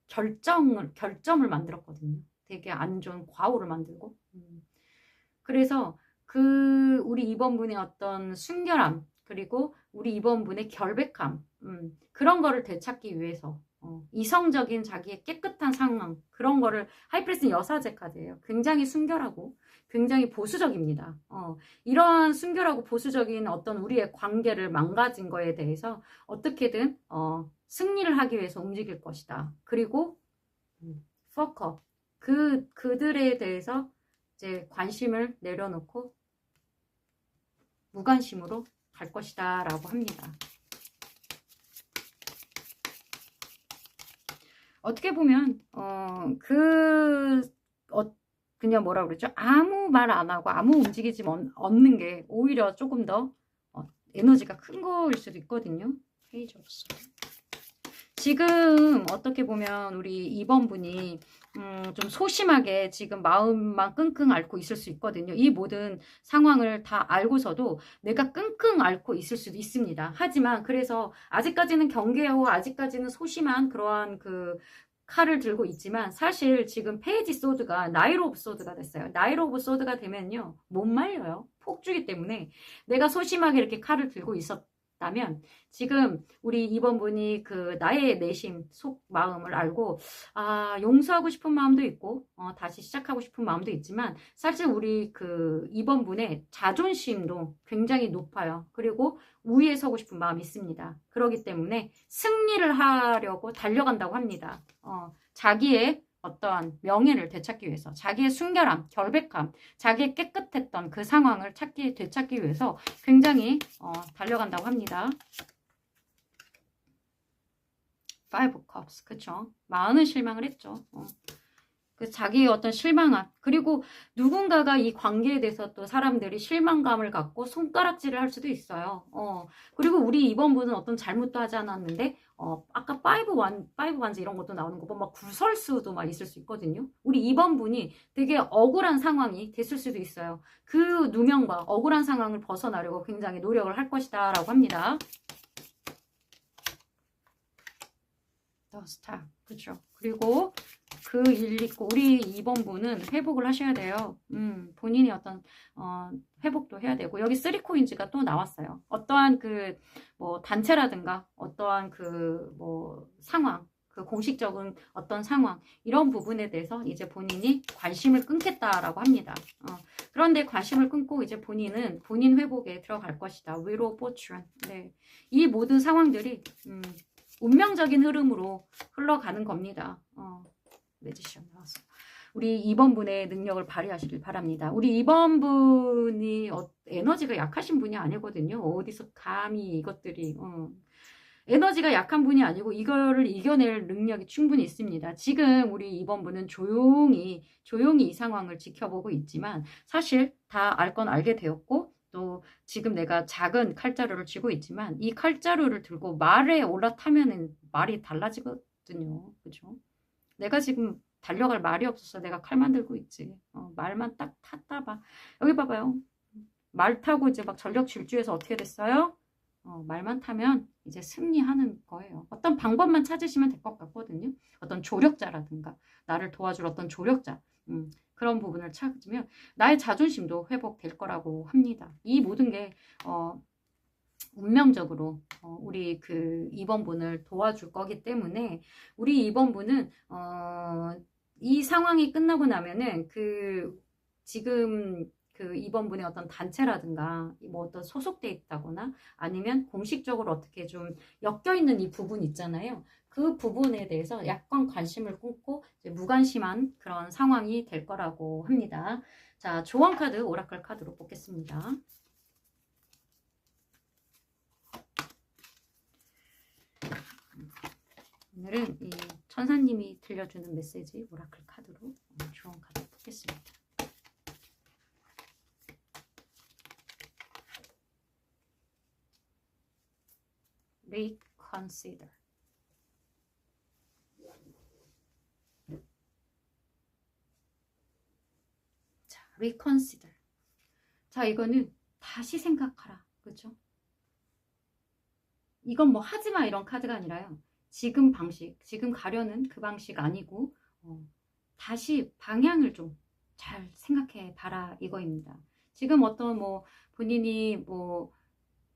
결점을 만들었거든요. 되게 안 좋은 과오를 만들고. 그래서 우리 2번 분의 어떤 순결함 그리고 우리 2번 분의 결백함 그런 거를 되찾기 위해서 이성적인 자기의 깨끗한 상황 그런 거를 하이프리스는 여사제 카드예요. 굉장히 순결하고 굉장히 보수적입니다. 이러한 순결하고 보수적인 어떤 우리의 관계를 망가진 거에 대해서 어떻게든 승리를 하기 위해서 움직일 것이다. 그리고 포커 그들에 대해서 이제 관심을 내려놓고 무관심으로 갈 것이다 라고 합니다. 어떻게 보면 그냥 뭐라 그러죠? 아무 말 안 하고 아무 움직이지 없는 게 오히려 조금 더 에너지가 큰 거일 수도 있거든요. 페이지 없어. 지금 어떻게 보면 우리 2번 분이 좀 소심하게 지금 마음만 끙끙 앓고 있을 수 있거든요. 이 모든 상황을 다 알고서도 내가 끙끙 앓고 있을 수도 있습니다. 하지만 그래서 아직까지는 경계하고 아직까지는 소심한 그러한 그 칼을 들고 있지만 사실 지금 페이지 소드가 나이트 오브 소드가 됐어요. 나이트 오브 소드가 되면요. 못 말려요. 폭주기 때문에 내가 소심하게 이렇게 칼을 들고 있었다면 지금 우리 2번 분이 그 나의 내심 속 마음을 알고 용서하고 싶은 마음도 있고 다시 시작하고 싶은 마음도 있지만 사실 우리 그 2번 분의 자존심도 굉장히 높아요. 그리고 우위에 서고 싶은 마음이 있습니다. 그렇기 때문에 승리를 하려고 달려간다고 합니다. 자기의 어떠한 명예를 되찾기 위해서 자기의 순결함, 결백함, 자기의 깨끗했던 그 상황을 되찾기 위해서 굉장히 달려간다고 합니다. Five Cups, 그쵸? 많은 실망을 했죠. 그 자기의 어떤 실망함, 그리고 누군가가 이 관계에 대해서 또 사람들이 실망감을 갖고 손가락질을 할 수도 있어요. 그리고 우리 2번 분은 어떤 잘못도 하지 않았는데, 아까 5 이런 것도 나오는 거 보면 막 구설수도 막 있을 수 있거든요. 우리 2번 분이 되게 억울한 상황이 됐을 수도 있어요. 그 누명과 억울한 상황을 벗어나려고 굉장히 노력을 할 것이다 라고 합니다. The Star, 그렇죠. 그리고 그 일 있고 우리 2번 분은 회복을 하셔야 돼요. 본인이 어떤 회복도 해야 되고 여기 3코인즈가 또 나왔어요. 어떠한 그 뭐 단체라든가 어떠한 그 뭐 상황, 그 공식적인 어떤 상황 이런 부분에 대해서 이제 본인이 관심을 끊겠다라고 합니다. 그런데 관심을 끊고 이제 본인은 본인 회복에 들어갈 것이다. Wheel of Fortune. 네, 이 모든 상황들이 운명적인 흐름으로 흘러가는 겁니다. 매지션 나왔어. 우리 2번 분의 능력을 발휘하시길 바랍니다. 우리 2번 분이 에너지가 약하신 분이 아니거든요. 어디서 감히 이것들이 에너지가 약한 분이 아니고 이거를 이겨낼 능력이 충분히 있습니다. 지금 우리 2번 분은 조용히 이 상황을 지켜보고 있지만 사실 다 알 건 알게 되었고 또 지금 내가 작은 칼자루를 쥐고 있지만 이 칼자루를 들고 말에 올라타면은 말이 달라지거든요. 그죠? 내가 지금 달려갈 말이 없어서 내가 칼만 들고 있지. 말만 딱 탔다 봐. 여기 봐봐요. 말 타고 이제 막 전력 질주해서 어떻게 됐어요? 말만 타면 이제 승리하는 거예요. 어떤 방법만 찾으시면 될 것 같거든요. 어떤 조력자라든가 나를 도와줄 어떤 조력자 그런 부분을 찾으면 나의 자존심도 회복될 거라고 합니다. 이 모든 게 운명적으로 우리 그 2번 분을 도와줄 거기 때문에 우리 2번 분은 이 상황이 끝나고 나면은 지금 그 2번 분의 어떤 단체라든가 뭐 어떤 소속돼 있다거나 아니면 공식적으로 어떻게 좀 엮여 있는 이 부분 있잖아요. 그 부분에 대해서 약간 관심을 끊고 이제 무관심한 그런 상황이 될 거라고 합니다. 자, 조언 카드, 오라클 카드로 뽑겠습니다. 오늘은 이 천사님이 들려주는 메시지 오라클 카드로 조언 카드 뽑겠습니다. Reconsider. 자, reconsider. 자, 이거는 다시 생각하라. 그렇죠? 이건 뭐 하지마 이런 카드가 아니라요. 지금 방식, 지금 가려는 그 방식 아니고 다시 방향을 좀 잘 생각해 봐라 이거입니다. 지금 어떤 뭐 본인이 뭐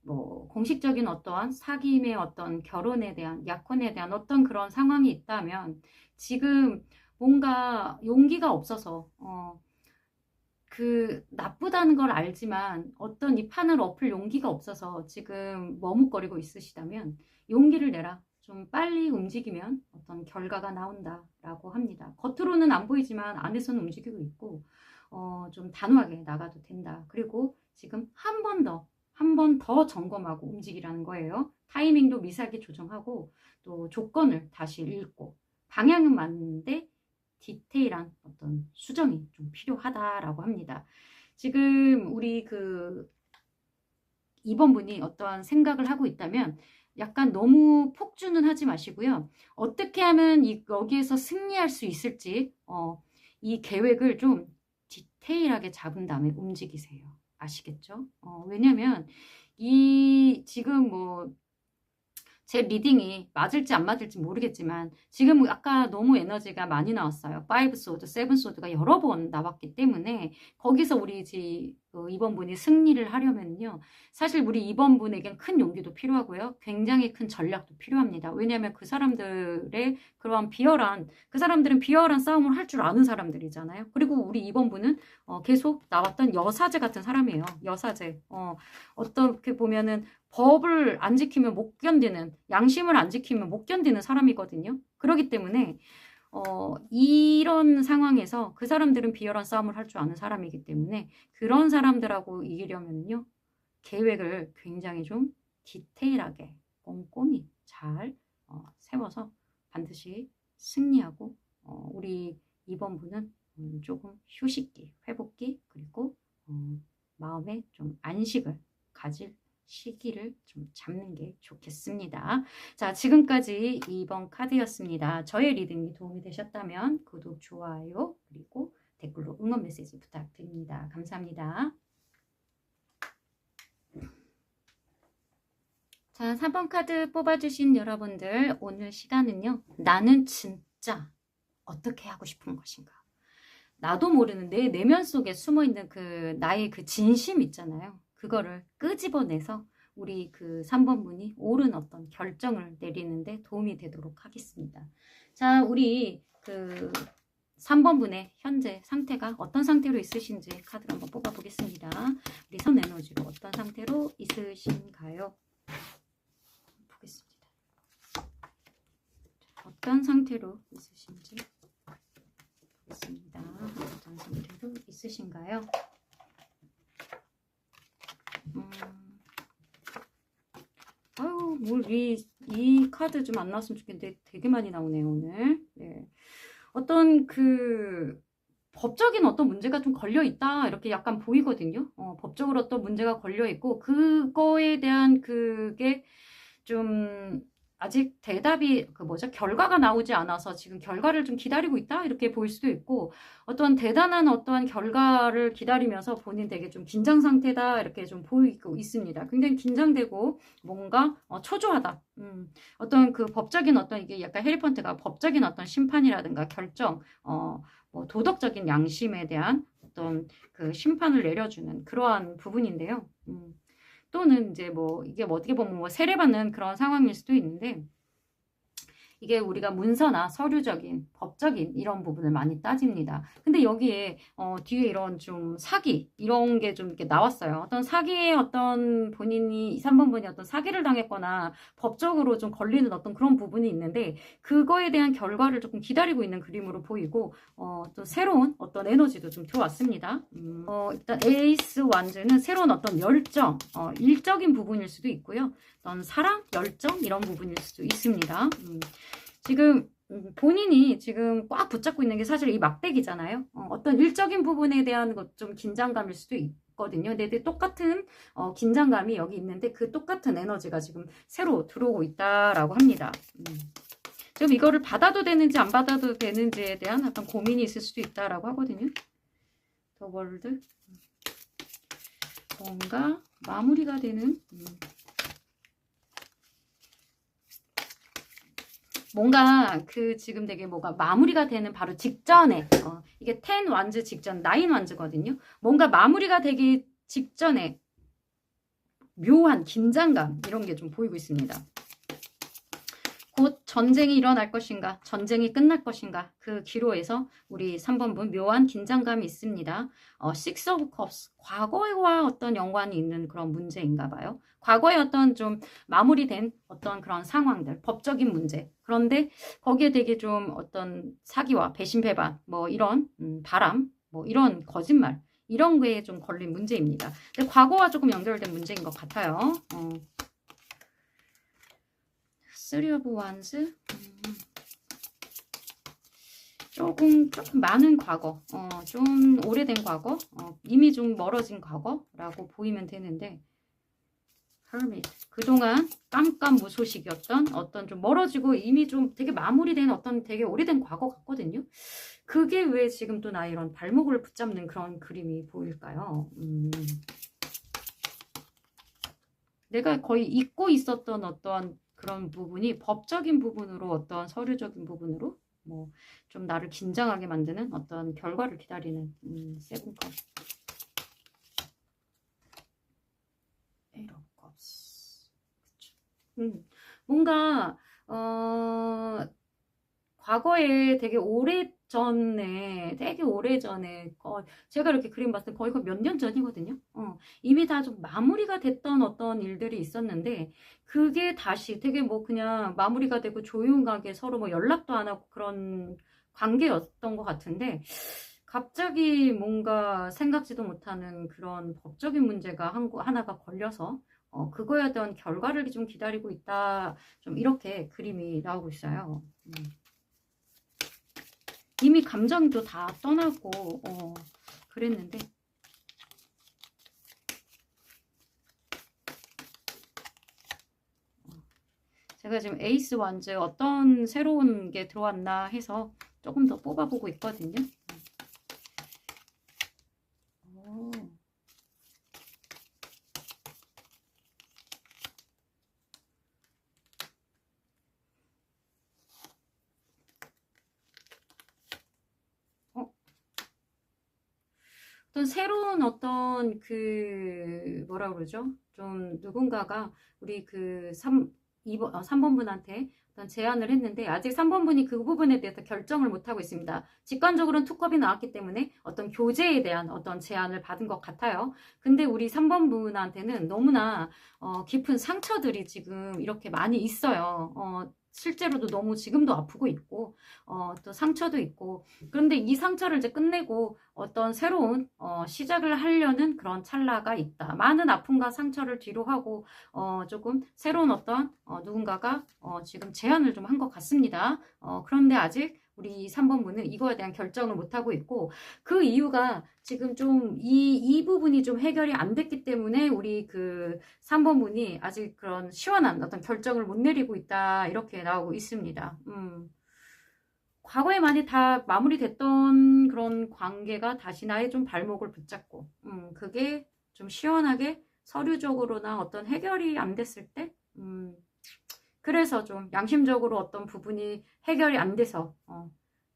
공식적인 어떠한 사귐의 어떤 결혼에 대한 약혼에 대한 어떤 그런 상황이 있다면 지금 뭔가 용기가 없어서 그 나쁘다는 걸 알지만 어떤 이 판을 엎을 용기가 없어서 지금 머뭇거리고 있으시다면 용기를 내라. 좀 빨리 움직이면 어떤 결과가 나온다라고 합니다. 겉으로는 안 보이지만 안에서는 움직이고 있고 좀 단호하게 나가도 된다. 그리고 지금 한 번 더 점검하고 움직이라는 거예요. 타이밍도 미세하게 조정하고 또 조건을 다시 읽고 방향은 맞는데 디테일한 어떤 수정이 좀 필요하다라고 합니다. 지금 우리 그 2번 분이 어떠한 생각을 하고 있다면 약간 너무 폭주는 하지 마시고요. 어떻게 하면 여기에서 승리할 수 있을지 이 계획을 좀 디테일하게 잡은 다음에 움직이세요. 아시겠죠? 왜냐면 지금 뭐 제 리딩이 맞을지 안 맞을지 모르겠지만 지금 아까 너무 에너지가 많이 나왔어요. 5 소드, 7 소드가 여러 번 나왔기 때문에 거기서 우리 2번 분이 승리를 하려면요. 사실 우리 2번 분에겐 큰 용기도 필요하고요. 굉장히 큰 전략도 필요합니다. 왜냐하면 그 사람들의 그러한 그 사람들은 비열한 싸움을 할 줄 아는 사람들이잖아요. 그리고 우리 2번 분은 계속 나왔던 여사제 같은 사람이에요. 여사제. 어떻게 보면은 법을 안 지키면 못 견디는, 양심을 안 지키면 못 견디는 사람이거든요. 그렇기 때문에 이런 상황에서 그 사람들은 비열한 싸움을 할 줄 아는 사람이기 때문에 그런 사람들하고 이기려면요. 계획을 굉장히 좀 디테일하게 꼼꼼히 잘 세워서 반드시 승리하고 우리 2번 분은 조금 휴식기, 회복기 그리고 마음에 좀 안식을 가질 시기를 좀 잡는 게 좋겠습니다. 자, 지금까지 2번 카드였습니다. 저의 리딩이 도움이 되셨다면 구독, 좋아요, 그리고 댓글로 응원 메시지 부탁드립니다. 감사합니다. 자, 3번 카드 뽑아주신 여러분들, 오늘 시간은요. 나는 진짜 어떻게 하고 싶은 것인가? 나도 모르는 내 내면 속에 숨어있는 나의 그 진심 있잖아요. 그거를 끄집어내서 우리 그 3번 분이 옳은 어떤 결정을 내리는데 도움이 되도록 하겠습니다. 자, 우리 그 3번 분의 현재 상태가 어떤 상태로 있으신지 카드를 한번 뽑아보겠습니다. 우리 선 에너지로 어떤 상태로 있으신가요? 보겠습니다. 어떤 상태로 있으신지 보겠습니다. 어떤 상태로 있으신가요? 아유, 이 카드 좀 안 나왔으면 좋겠는데 되게 많이 나오네요, 오늘. 네. 어떤 법적인 어떤 문제가 좀 걸려있다, 이렇게 약간 보이거든요. 법적으로 어떤 문제가 걸려있고, 그거에 대한 그게 좀, 아직 대답이, 결과가 나오지 않아서 지금 결과를 좀 기다리고 있다? 이렇게 보일 수도 있고, 어떤 대단한 어떠한 결과를 기다리면서 본인 되게 좀 긴장 상태다, 이렇게 좀 보이고 있습니다. 굉장히 긴장되고, 뭔가, 초조하다. 어떤 법적인 이게 약간 해리펀트가 법적인 어떤 심판이라든가 결정, 뭐 도덕적인 양심에 대한 어떤 심판을 내려주는 그러한 부분인데요. 또는 이제 이게 어떻게 보면 세례받는 그런 상황일 수도 있는데, 이게 우리가 문서나 서류적인, 법적인 이런 부분을 많이 따집니다. 근데 여기에 뒤에 이런 좀 사기 이런 게 좀 이렇게 나왔어요. 어떤 사기에 어떤 본인이 3번 분이 어떤 사기를 당했거나 법적으로 좀 걸리는 어떤 그런 부분이 있는데 그거에 대한 결과를 조금 기다리고 있는 그림으로 보이고 또 새로운 어떤 에너지도 좀 들어왔습니다. 일단 에이스 완즈는 새로운 어떤 열정, 일적인 부분일 수도 있고요. 어떤 사랑, 열정 이런 부분일 수도 있습니다. 지금 본인이 지금 꽉 붙잡고 있는 게 사실 이 막대기잖아요. 어떤 일적인 부분에 대한 것 좀 긴장감일 수도 있거든요. 근데 똑같은 긴장감이 여기 있는데 그 똑같은 에너지가 지금 새로 들어오고 있다라고 합니다. 지금 이거를 받아도 되는지 안 받아도 되는지에 대한 어떤 고민이 있을 수도 있다라고 하거든요. 더 월드 뭔가 마무리가 되는 뭔가 지금 되게 뭐가 마무리가 되는 바로 직전에 이게 10 완즈 직전 9 완즈거든요. 뭔가 마무리가 되기 직전에 묘한 긴장감 이런 게 좀 보이고 있습니다. 곧 전쟁이 일어날 것인가, 전쟁이 끝날 것인가, 그 기로에서 우리 3번 분 묘한 긴장감이 있습니다. Six of Cups, 과거와 어떤 연관이 있는 그런 문제인가 봐요. 과거에 어떤 좀 마무리된 어떤 그런 상황들, 법적인 문제. 그런데 거기에 되게 좀 어떤 사기와 배신 배반, 뭐 이런 바람, 뭐 이런 거짓말, 이런 거에 좀 걸린 문제입니다. 근데 과거와 조금 연결된 문제인 것 같아요. 3 of Wands. 조금 많은 과거, 좀 오래된 과거, 이미 좀 멀어진 과거라고 보이면 되는데, Hermit. 그동안 깜깜무소식이었던 어떤 좀 멀어지고 이미 좀 되게 마무리된 어떤 되게 오래된 과거 같거든요. 그게 왜 지금 또 나 이런 발목을 붙잡는 그런 그림이 보일까요? 내가 거의 잊고 있었던 어떤 그런 부분이 법적인 부분으로 어떤 서류적인 부분으로 뭐 좀 나를 긴장하게 만드는 어떤 결과를 기다리는 세븐컵. 에러컵스. 뭔가 과거에 되게 오래전에 제가 이렇게 그림 봤을 때 거의 몇 년 전이거든요. 이미 다 좀 마무리가 됐던 어떤 일들이 있었는데 그게 다시 되게 뭐 그냥 마무리가 되고 조용하게 서로 뭐 연락도 안 하고 그런 관계였던 것 같은데 갑자기 뭔가 생각지도 못하는 그런 법적인 문제가 하나가 걸려서 그거에 대한 결과를 좀 기다리고 있다. 좀 이렇게 그림이 나오고 있어요. 이미 감정도 다 떠나고 그랬는데 제가 지금 에이스 완즈 어떤 새로운 게 들어왔나 해서 조금 더 뽑아보고 있거든요. 어떤 새로운 어떤 그 뭐라 그러죠? 좀 누군가가 우리 그 3번 분한테 어떤 제안을 했는데 아직 3번 분이 그 부분에 대해서 결정을 못하고 있습니다. 직관적으로는 투컵이 나왔기 때문에 어떤 교제에 대한 어떤 제안을 받은 것 같아요. 근데 우리 3번 분한테는 너무나 깊은 상처들이 지금 이렇게 많이 있어요. 실제로도 너무 지금도 아프고 있고 또 상처도 있고 그런데 이 상처를 이제 끝내고 어떤 새로운 시작을 하려는 그런 찰나가 있다. 많은 아픔과 상처를 뒤로 하고 조금 새로운 어떤 누군가가 지금 제안을 좀 한 것 같습니다. 그런데 아직 우리 3번 분은 이거에 대한 결정을 못하고 있고 그 이유가 지금 좀 이 부분이 좀 해결이 안 됐기 때문에 우리 그 3번 분이 아직 그런 시원한 어떤 결정을 못 내리고 있다 이렇게 나오고 있습니다. 과거에 많이 다 마무리됐던 그런 관계가 다시 나의 좀 발목을 붙잡고 그게 좀 시원하게 서류적으로나 어떤 해결이 안 됐을 때 그래서 좀 양심적으로 어떤 부분이 해결이 안 돼서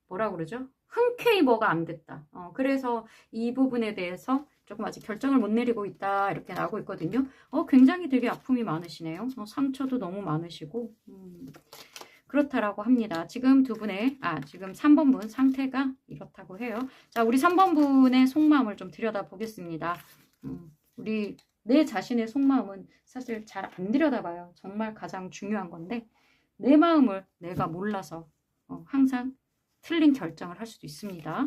뭐라 그러죠? 흔쾌히 뭐가 안 됐다. 그래서 이 부분에 대해서 조금 아직 결정을 못 내리고 있다 이렇게 나오고 있거든요. 굉장히 되게 아픔이 많으시네요. 상처도 너무 많으시고 그렇다라고 합니다. 지금 두 분의 지금 3번 분 상태가 이렇다고 해요. 자, 우리 3번 분의 속마음을 좀 들여다보겠습니다. 우리 내 자신의 속마음은 사실 잘 안 들여다봐요. 정말 가장 중요한 건데 내 마음을 내가 몰라서 항상 틀린 결정을 할 수도 있습니다.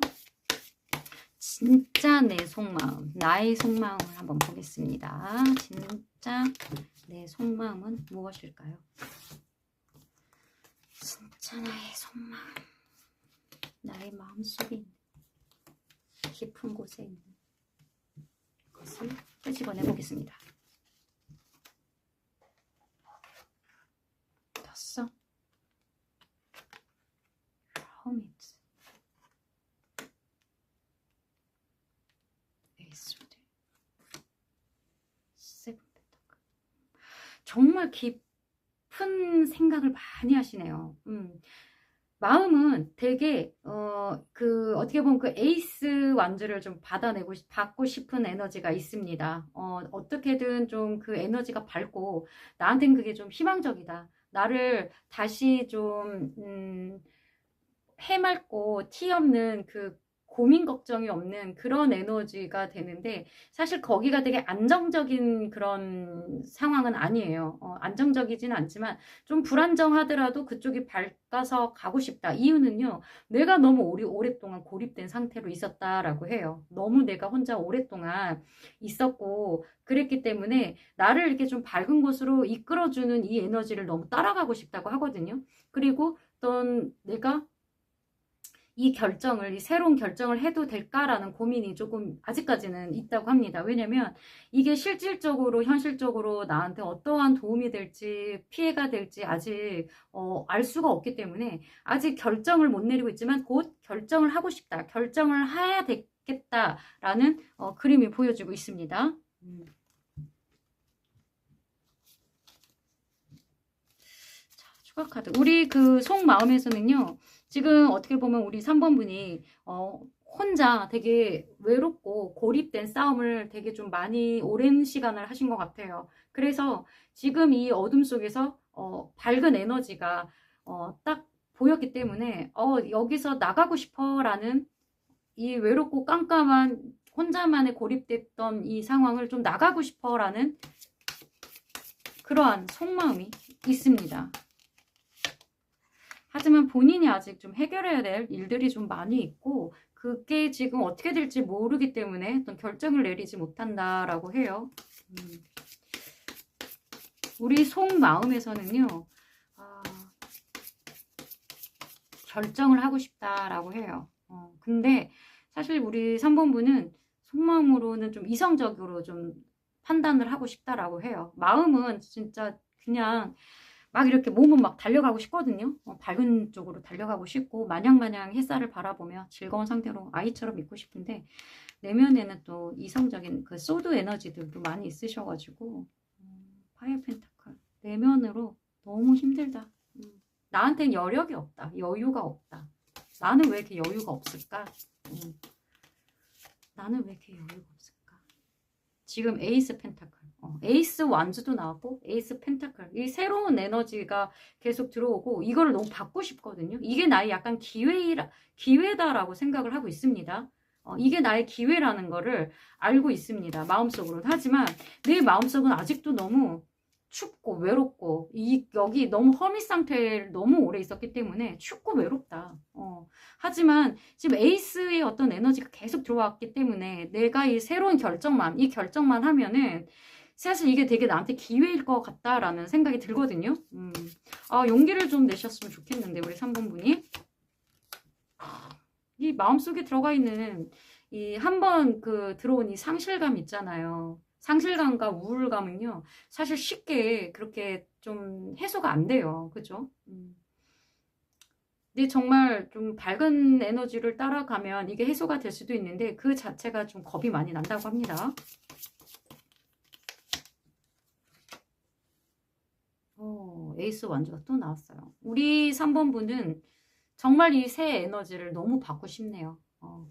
진짜 내 속마음, 나의 속마음을 한번 보겠습니다. 진짜 내 속마음은 무엇일까요? 진짜 나의 속마음, 나의 마음속에 있는 깊은 곳에 있는 것을 끄집어내 보겠습니다. 떴어? Hermit. Ace. Seven Pentacle. 정말 깊은 생각을 많이 하시네요. 마음은 되게 어떻게 보면 그 에이스 완주를 좀 받고 싶은 에너지가 있습니다. 어떻게든 좀 그 에너지가 밝고 나한테는 그게 좀 희망적이다. 나를 다시 좀 해맑고 티 없는 그 고민 걱정이 없는 그런 에너지가 되는데 사실 거기가 되게 안정적인 그런 상황은 아니에요. 안정적이진 않지만 좀 불안정하더라도 그쪽이 밝아서 가고 싶다. 이유는요. 내가 너무 오랫동안 고립된 상태로 있었다라고 해요. 너무 내가 혼자 오랫동안 있었고 그랬기 때문에 나를 이렇게 좀 밝은 곳으로 이끌어주는 이 에너지를 너무 따라가고 싶다고 하거든요. 그리고 어떤 내가 이 결정을, 이 새로운 결정을 해도 될까라는 고민이 조금 아직까지는 있다고 합니다. 왜냐면 이게 실질적으로, 현실적으로 나한테 어떠한 도움이 될지, 피해가 될지 아직 알 수가 없기 때문에 아직 결정을 못 내리고 있지만 곧 결정을 하고 싶다, 결정을 해야 되겠다라는 그림이 보여지고 있습니다. 자, 추가 카드. 우리 그 속마음에서는요, 지금 어떻게 보면 우리 3번 분이 혼자 되게 외롭고 고립된 싸움을 되게 좀 많이 오랜 시간을 하신 것 같아요. 그래서 지금 이 어둠 속에서 밝은 에너지가 딱 보였기 때문에 여기서 나가고 싶어 라는, 이 외롭고 깜깜한 혼자만의 고립됐던 이 상황을 좀 나가고 싶어 라는 그러한 속마음이 있습니다. 하지만 본인이 아직 좀 해결해야 될 일들이 좀 많이 있고, 그게 지금 어떻게 될지 모르기 때문에 어떤 결정을 내리지 못한다라고 해요. 우리 속마음에서는요, 결정을 하고 싶다라고 해요. 근데 사실 우리 3번 분은 속마음으로는 좀 이성적으로 좀 판단을 하고 싶다라고 해요. 마음은 진짜 그냥 막 이렇게 몸은 막 달려가고 싶거든요. 밝은 쪽으로 달려가고 싶고 마냥마냥 햇살을 바라보며 즐거운 상태로 아이처럼 있고 싶은데, 내면에는 또 이성적인 그 소드 에너지들도 많이 있으셔가지고 파이어 펜타클, 내면으로 너무 힘들다. 나한테는 여력이 없다, 여유가 없다. 나는 왜 이렇게 여유가 없을까? 나는 왜 이렇게 여유가 없을까? 지금 에이스 펜타클, 에이스 완주도 나왔고 에이스 펜타클, 이 새로운 에너지가 계속 들어오고 이거를 너무 받고 싶거든요. 이게 나의 약간 기회다라고 생각을 하고 있습니다. 이게 나의 기회라는 거를 알고 있습니다, 마음속으로는. 하지만 내 마음속은 아직도 너무 춥고 외롭고, 여기 너무 허미 상태에 너무 오래 있었기 때문에 춥고 외롭다. 하지만 지금 에이스의 어떤 에너지가 계속 들어왔기 때문에 내가 이 새로운 이 결정만 하면은 사실 이게 되게 나한테 기회일 것 같다라는 생각이 들거든요. 용기를 좀 내셨으면 좋겠는데, 우리 3번 분이. 이 마음속에 들어가 있는 이 한번 들어온 이 상실감 있잖아요. 상실감과 우울감은요, 사실 쉽게 그렇게 좀 해소가 안 돼요. 그죠? 근데 정말 좀 밝은 에너지를 따라가면 이게 해소가 될 수도 있는데, 그 자체가 좀 겁이 많이 난다고 합니다. 에이스 완주가 또 나왔어요. 우리 3번 분은 정말 이 새 에너지를 너무 받고 싶네요.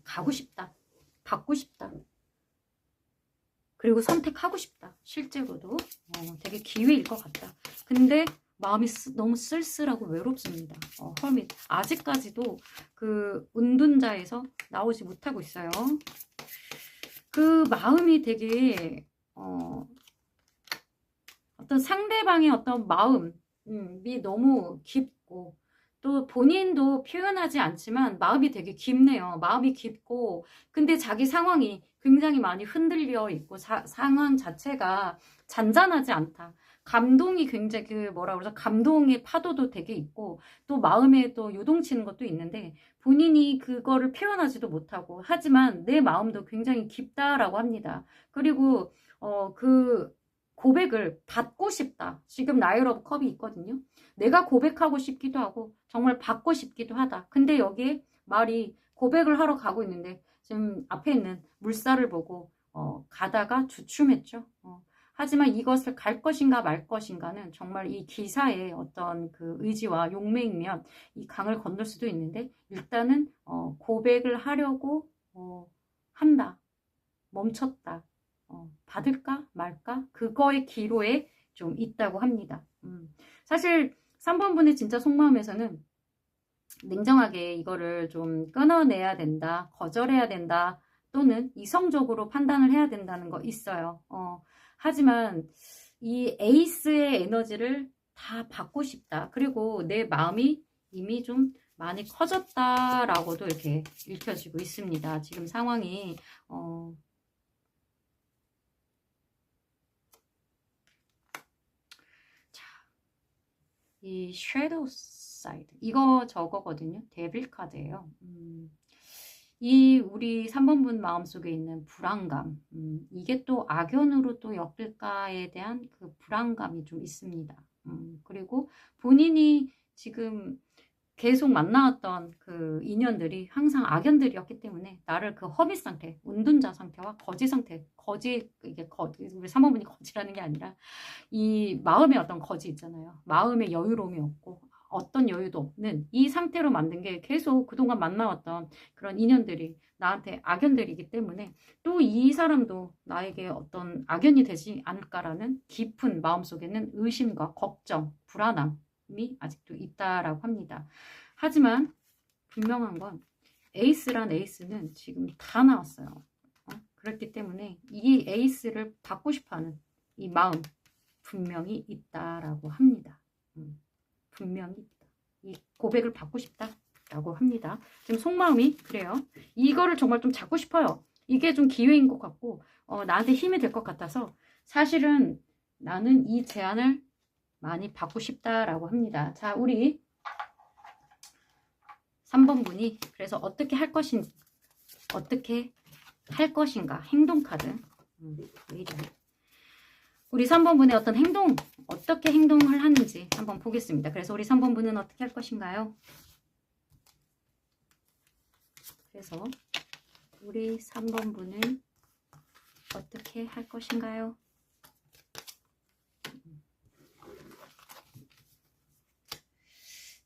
가고 싶다. 받고 싶다. 그리고 선택하고 싶다. 실제로도 되게 기회일 것 같다. 근데 마음이 너무 쓸쓸하고 외롭습니다. 헐밋. 아직까지도 그 운둔자에서 나오지 못하고 있어요. 그 마음이 되게 어떤 상대방의 어떤 마음이 너무 깊고, 또 본인도 표현하지 않지만 마음이 되게 깊네요. 마음이 깊고, 근데 자기 상황이 굉장히 많이 흔들려 있고, 상황 자체가 잔잔하지 않다. 감동이 굉장히 감동의 파도도 되게 있고, 또 마음에 또 요동치는 것도 있는데, 본인이 그거를 표현하지도 못하고, 하지만 내 마음도 굉장히 깊다라고 합니다. 그리고 고백을 받고 싶다. 지금 나일 오브 컵이 있거든요. 내가 고백하고 싶기도 하고 정말 받고 싶기도 하다. 근데 여기에 말이 고백을 하러 가고 있는데 지금 앞에 있는 물살을 보고 가다가 주춤했죠. 하지만 이것을 갈 것인가 말 것인가는 정말 이 기사의 어떤 그 의지와 용맹이면 이 강을 건널 수도 있는데, 일단은 고백을 하려고 한다. 멈췄다. 받을까 말까? 그거의 기로에 좀 있다고 합니다. 사실 3번 분의 진짜 속마음에서는 냉정하게 이거를 좀 끊어내야 된다, 거절해야 된다, 또는 이성적으로 판단을 해야 된다는 거 있어요. 하지만 이 에이스의 에너지를 다 받고 싶다. 그리고 내 마음이 이미 좀 많이 커졌다라고도 이렇게 읽혀지고 있습니다. 지금 상황이 이 섀도우스 side. 이거 저거거든요. 데빌 카드예요. 이 우리 3번분 마음속에 있는 불안감, 이게 또 악연으로 또 엮일까에 대한 그 불안감이 좀 있습니다. 그리고 본인이 지금 계속 만나왔던 그 인연들이 항상 악연들이었기 때문에 나를 그 허미 상태, 운둔자 상태와 거지 상태, 이게 우리 3번분이 거지라는 게 아니라 이 마음의 어떤 거지 있잖아요. 마음의 여유로움이 없고 어떤 여유도 없는 이 상태로 만든 게 계속 그동안 만나왔던 그런 인연들이 나한테 악연들이기 때문에 또 이 사람도 나에게 어떤 악연이 되지 않을까라는 깊은 마음속에는 의심과 걱정, 불안함이 아직도 있다라고 합니다. 하지만 분명한 건 에이스란 에이스는 지금 다 나왔어요. 그렇기 때문에 이 에이스를 받고 싶어하는 이 마음 분명히 있다라고 합니다. 분명히 있다. 이 고백을 받고 싶다라고 합니다. 지금 속마음이 그래요. 이거를 정말 좀 잡고 싶어요. 이게 좀 기회인 것 같고 나한테 힘이 될 것 같아서 사실은 나는 이 제안을 많이 받고 싶다라고 합니다. 자, 우리 3번 분이 그래서 어떻게 할 것인가 행동 카드. 왜 이래? 우리 3번 분의 어떤 행동, 어떻게 행동을 하는지 한번 보겠습니다. 그래서 우리 3번 분은 어떻게 할 것인가요? 그래서 우리 3번 분은 어떻게 할 것인가요?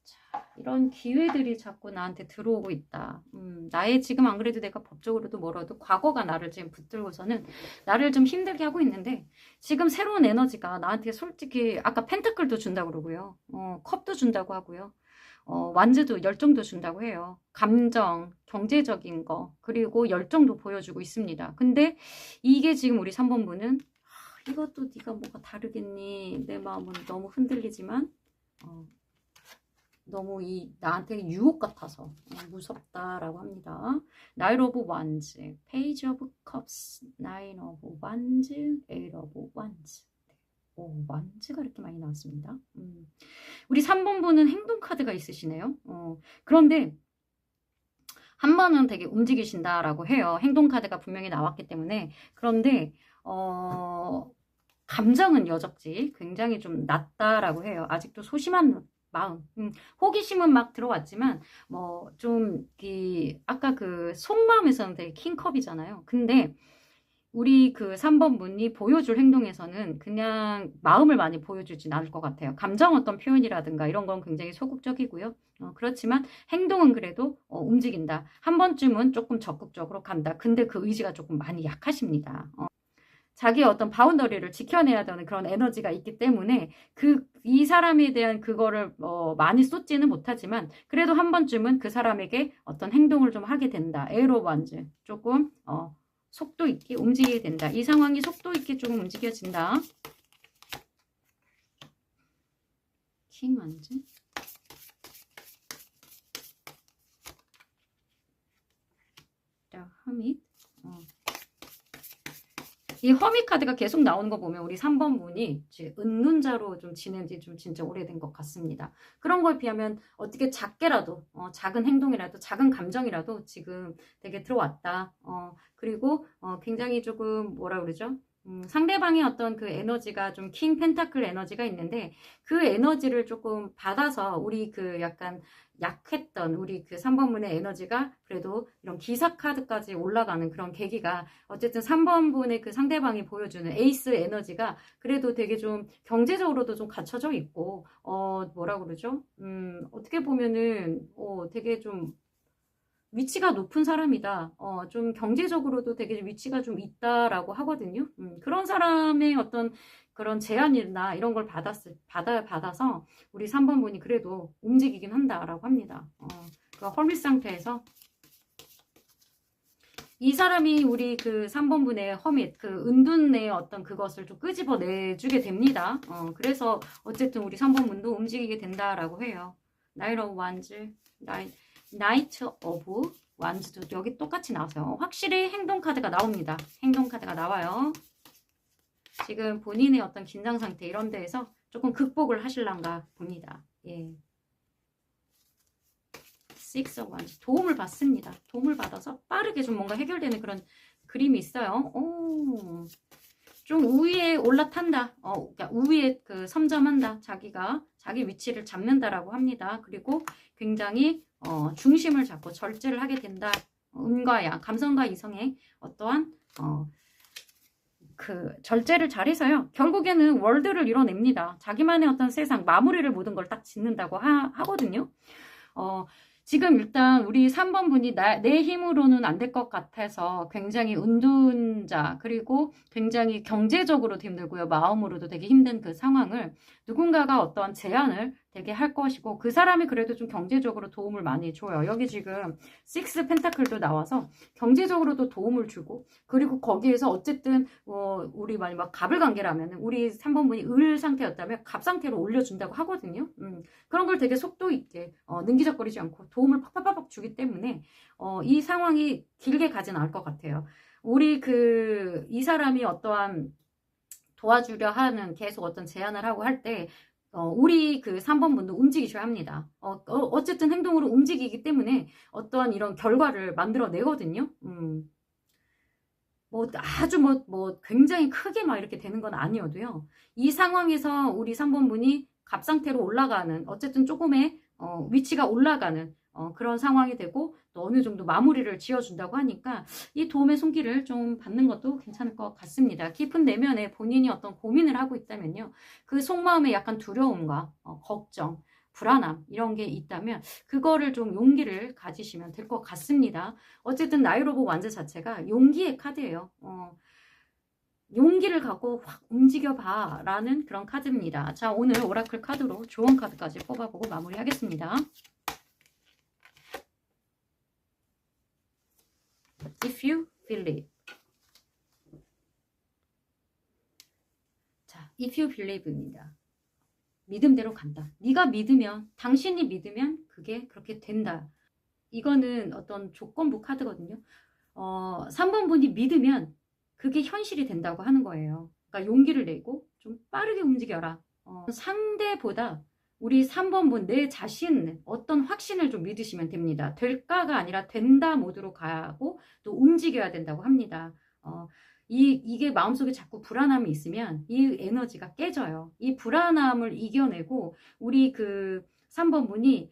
자, 이런 기회들이 자꾸 나한테 들어오고 있다. 나의 지금 안 그래도 내가 법적으로도 뭐라도 과거가 나를 지금 붙들고서는 나를 좀 힘들게 하고 있는데 지금 새로운 에너지가 나한테 솔직히 아까 펜타클도 준다고 그러고요. 컵도 준다고 하고요. 완즈도 열정도 준다고 해요. 감정, 경제적인 거, 그리고 열정도 보여주고 있습니다. 근데 이게 지금 우리 3번 분은 이것도 네가 뭐가 다르겠니? 내 마음은 너무 흔들리지만 너무 나한테 유혹 같아서 무섭다라고 합니다. 나인 오브 완즈, 페이지 오브 컵스, 나인 오브 완즈, 에잇 오브 완즈. 오, 완즈가 이렇게 많이 나왔습니다. 우리 3번 분은 행동 카드가 있으시네요. 그런데 한 번은 되게 움직이신다라고 해요. 행동 카드가 분명히 나왔기 때문에. 그런데 감정은 여적지 굉장히 좀 낮다라고 해요. 아직도 소심한 마음, 호기심은 막 들어왔지만 뭐 좀 아까 그 속마음에서는 되게 킹컵이잖아요. 근데 우리 그 3번 분이 보여줄 행동에서는 그냥 마음을 많이 보여주진 않을 것 같아요. 감정 어떤 표현이라든가 이런 건 굉장히 소극적이고요. 그렇지만 행동은 그래도 움직인다. 한 번쯤은 조금 적극적으로 간다. 근데 그 의지가 조금 많이 약하십니다. 자기의 어떤 바운더리를 지켜내야 되는 그런 에너지가 있기 때문에 이 사람에 대한 그거를 많이 쏟지는 못하지만 그래도 한 번쯤은 그 사람에게 어떤 행동을 좀 하게 된다. 에로 완즈 조금 속도 있게 움직이게 된다. 이 상황이 속도 있게 조금 움직여진다. 킹 완즈. 자, 허밋. 이 허밋 카드가 계속 나오는 거 보면 우리 3번 분이 은둔자로 좀 지낸 지 좀 진짜 오래된 것 같습니다. 그런 거에 비하면 어떻게 작게라도 작은 행동이라도 작은 감정이라도 지금 되게 들어왔다. 그리고 굉장히 조금 뭐라 그러죠? 상대방의 어떤 그 에너지가 좀 킹 펜타클 에너지가 있는데 그 에너지를 조금 받아서 우리 그 약간 약했던 우리 그 3번분의 에너지가 그래도 이런 기사 카드까지 올라가는 그런 계기가 어쨌든 3번분의 그 상대방이 보여주는 에이스 에너지가 그래도 되게 좀 경제적으로도 좀 갖춰져 있고 뭐라 그러죠? 어떻게 보면은 되게 좀 위치가 높은 사람이다. 좀 경제적으로도 되게 위치가 좀 있다라고 하거든요. 그런 사람의 어떤 그런 제안이나 이런 걸 받아서 우리 3번 분이 그래도 움직이긴 한다라고 합니다. 그 헐밋 상태에서 이 사람이 우리 그 3번 분의 허밋, 그 은둔의 어떤 그것을 좀 끄집어내주게 됩니다. 그래서 어쨌든 우리 3번 분도 움직이게 된다라고 해요. 나이트 오브 완즈, 나이트 오브 완즈도 여기 똑같이 나왔어요. 확실히 행동 카드가 나옵니다. 행동 카드가 나와요. 지금 본인의 어떤 긴장 상태 이런 데에서 조금 극복을 하실란가 봅니다. 예. Six of Wands. 도움을 받습니다. 도움을 받아서 빠르게 좀 뭔가 해결되는 그런 그림이 있어요. 오, 좀 우위에 올라탄다. 그러니까 우위에 그 섬점한다. 자기가 자기 위치를 잡는다라고 합니다. 그리고 굉장히 중심을 잡고 절제를 하게 된다. 음과 양, 감성과 이성의 어떠한 그 절제를 잘해서요. 결국에는 월드를 이뤄냅니다. 자기만의 어떤 세상, 마무리를 모든 걸 딱 짓는다고 하거든요. 지금 일단 우리 3번 분이 내 힘으로는 안 될 것 같아서 굉장히 은둔자, 그리고 굉장히 경제적으로도 힘들고요. 마음으로도 되게 힘든 그 상황을 누군가가 어떤 제안을 되게 할 것이고, 그 사람이 그래도 좀 경제적으로 도움을 많이 줘요. 여기 지금 식스 펜타클도 나와서 경제적으로도 도움을 주고, 그리고 거기에서 어쨌든 우리 만약 막 갑을 관계라면 우리 3번 분이 을 상태였다면 갑 상태로 올려준다고 하거든요. 그런 걸 되게 속도 있게 능기적거리지 않고 도움을 팍팍팍 주기 때문에 이 상황이 길게 가진 않을 것 같아요. 우리 이 사람이 어떠한 도와주려 하는 계속 어떤 제안을 하고 할 때 우리 그 3번 분도 움직이셔야 합니다. 어쨌든 행동으로 움직이기 때문에 어떠한 이런 결과를 만들어내거든요. 뭐 아주 뭐 굉장히 크게 막 이렇게 되는 건 아니어도요. 이 상황에서 우리 3번 분이 갑 상태로 올라가는, 어쨌든 조금의 위치가 올라가는 그런 상황이 되고, 또 어느 정도 마무리를 지어준다고 하니까 이 도움의 손길을 좀 받는 것도 괜찮을 것 같습니다. 깊은 내면에 본인이 어떤 고민을 하고 있다면요. 그 속마음에 약간 두려움과 걱정, 불안함 이런 게 있다면 그거를 좀 용기를 가지시면 될 것 같습니다. 어쨌든 나이트 오브 완즈 자체가 용기의 카드예요. 용기를 갖고 확 움직여봐 라는 그런 카드입니다. 자, 오늘 오라클 카드로 조언 카드까지 뽑아보고 마무리하겠습니다. If you believe. 자, if you believe입니다. 믿음대로 간다. 네가 믿으면, 당신이 믿으면 그게 그렇게 된다. 이거는 어떤 조건부 카드거든요. 3번 분이 믿으면 그게 현실이 된다고 하는 거예요. 그러니까 용기를 내고 좀 빠르게 움직여라. 상대보다 우리 3번 분 내 자신 어떤 확신을 좀 믿으시면 됩니다. 될까가 아니라 된다 모드로 가고 또 움직여야 된다고 합니다. 이게 마음속에 자꾸 불안함이 있으면 이 에너지가 깨져요. 이 불안함을 이겨내고 우리 그 3번 분이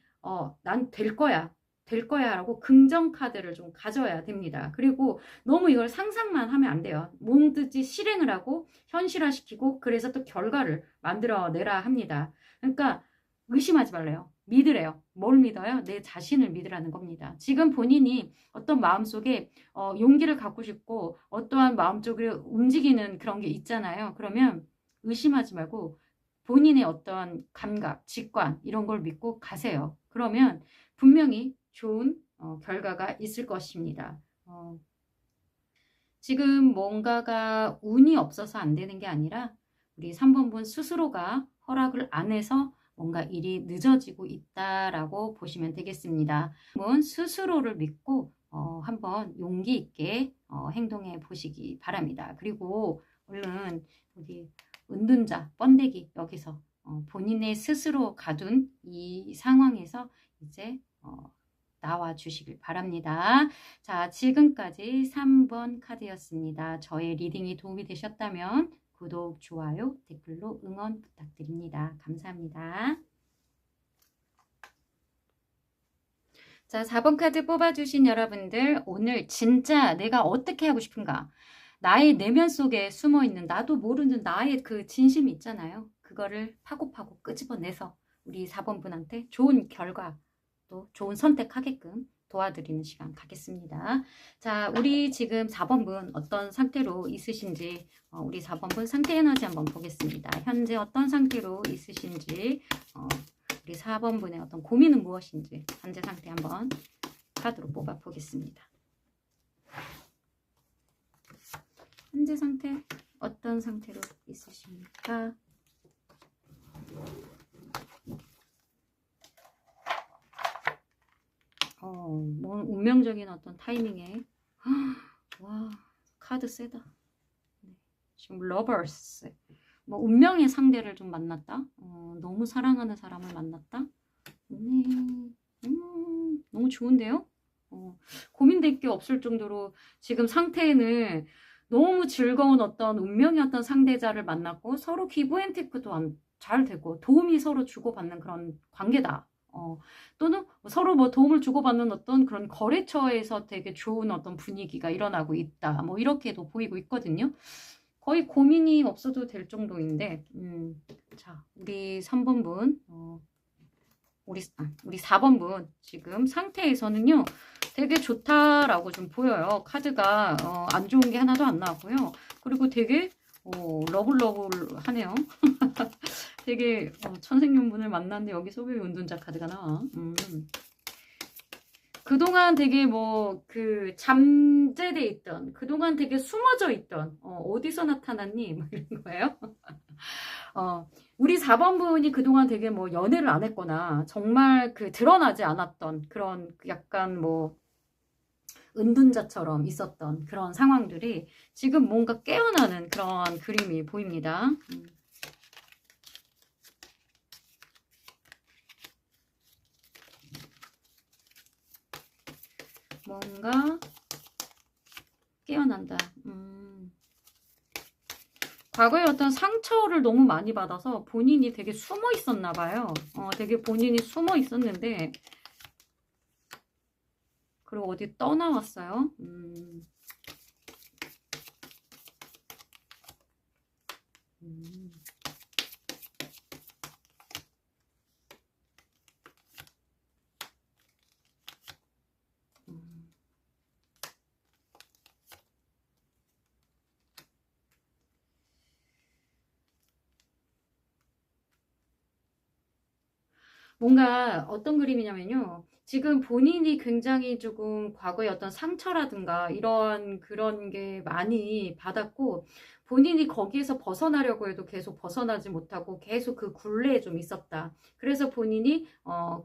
난 될 거야. 될 거야 라고 긍정 카드를 좀 가져야 됩니다. 그리고 너무 이걸 상상만 하면 안 돼요. 몸뜻이 실행을 하고 현실화시키고 그래서 또 결과를 만들어내라 합니다. 그러니까 의심하지 말래요. 믿으래요. 뭘 믿어요? 내 자신을 믿으라는 겁니다. 지금 본인이 어떤 마음속에 용기를 갖고 싶고 어떠한 마음적으로 움직이는 그런 게 있잖아요. 그러면 의심하지 말고 본인의 어떠한 감각, 직관 이런 걸 믿고 가세요. 그러면 분명히 좋은 결과가 있을 것입니다. 지금 뭔가가 운이 없어서 안 되는 게 아니라 우리 3번 분 스스로가 허락을 안 해서 뭔가 일이 늦어지고 있다라고 보시면 되겠습니다. 한번 스스로를 믿고 한번 용기 있게 행동해 보시기 바랍니다. 그리고 얼른 우리 은둔자, 번데기 여기서 본인의 스스로 가둔 이 상황에서 이제 나와 주시길 바랍니다. 자, 지금까지 3번 카드였습니다. 저의 리딩이 도움이 되셨다면 구독, 좋아요, 댓글로 응원 부탁드립니다. 감사합니다. 자, 4번 카드 뽑아주신 여러분들, 오늘 진짜 내가 어떻게 하고 싶은가? 나의 내면 속에 숨어있는 나도 모르는 나의 그 진심이 있잖아요. 그거를 파고파고 끄집어내서 우리 4번 분한테 좋은 결과, 또 좋은 선택하게끔 도와드리는 시간 갖겠습니다. 자, 우리 지금 4번 분 어떤 상태로 있으신지 우리 4번 분 상태 에너지 한번 보겠습니다. 현재 어떤 상태로 있으신지 우리 4번 분의 어떤 고민은 무엇인지 현재 상태 한번 카드로 뽑아 보겠습니다. 현재 상태 어떤 상태로 있으십니까? 뭐 운명적인 어떤 타이밍에 와 카드 세다. 지금 러버스 뭐 운명의 상대를 좀 만났다. 너무 사랑하는 사람을 만났다. 너무 좋은데요? 고민될 게 없을 정도로 지금 상태에는 너무 즐거운 어떤 운명이었던 상대자를 만났고 서로 기브앤테이크도 잘 되고 도움이 서로 주고받는 그런 관계다. 또는 서로 뭐 도움을 주고받는 어떤 그런 거래처에서 되게 좋은 어떤 분위기가 일어나고 있다. 뭐 이렇게도 보이고 있거든요. 거의 고민이 없어도 될 정도인데, 자, 우리 3번 분, 우리 4번 분 지금 상태에서는요 되게 좋다라고 좀 보여요. 카드가 안 좋은 게 하나도 안 나왔고요. 그리고 되게 러블러블하네요. 되게 천생연분을 만났는데 여기서 왜 은둔자 카드가 나와? 그동안 되게 뭐 그 잠재돼 있던, 그동안 되게 숨어져 있던, 어디서 나타났니? 뭐 이런 거예요. 우리 4번 분이 그동안 되게 뭐 연애를 안 했거나 정말 그 드러나지 않았던 그런 약간 뭐 은둔자처럼 있었던 그런 상황들이 지금 뭔가 깨어나는 그런 그림이 보입니다. 뭔가 깨어난다. 과거에 어떤 상처를 너무 많이 받아서 본인이 되게 숨어 있었나 봐요. 되게 본인이 숨어 있었는데 그리고 어디 떠나왔어요. 뭔가 어떤 그림이냐면요. 지금 본인이 굉장히 조금 과거의 어떤 상처라든가 이런 그런 게 많이 받았고 본인이 거기에서 벗어나려고 해도 계속 벗어나지 못하고 계속 그 굴레에 좀 있었다. 그래서 본인이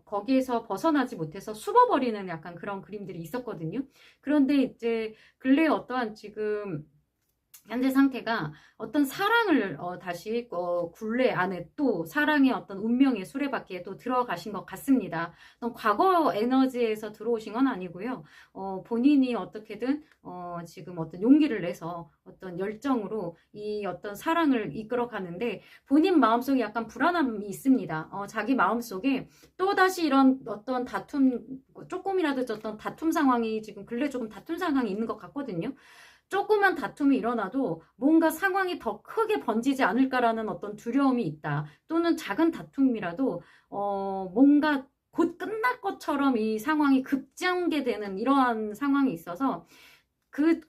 거기에서 벗어나지 못해서 숨어버리는 약간 그런 그림들이 있었거든요. 그런데 이제 근래에 어떠한 지금 현재 상태가 어떤 사랑을 다시 굴레 안에 또 사랑의 어떤 운명의 수레바퀴에 또 들어가신 것 같습니다. 어떤 과거 에너지에서 들어오신 건 아니고요. 본인이 어떻게든 지금 어떤 용기를 내서 어떤 열정으로 이 어떤 사랑을 이끌어 가는데 본인 마음속에 약간 불안함이 있습니다. 자기 마음속에 또다시 이런 어떤 다툼, 조금이라도 어떤 다툼 상황이 지금 근래 조금 다툼 상황이 있는 것 같거든요. 조그만 다툼이 일어나도 뭔가 상황이 더 크게 번지지 않을까라는 어떤 두려움이 있다. 또는 작은 다툼이라도 뭔가 곧 끝날 것처럼 이 상황이 급전개되는 이러한 상황이 있어서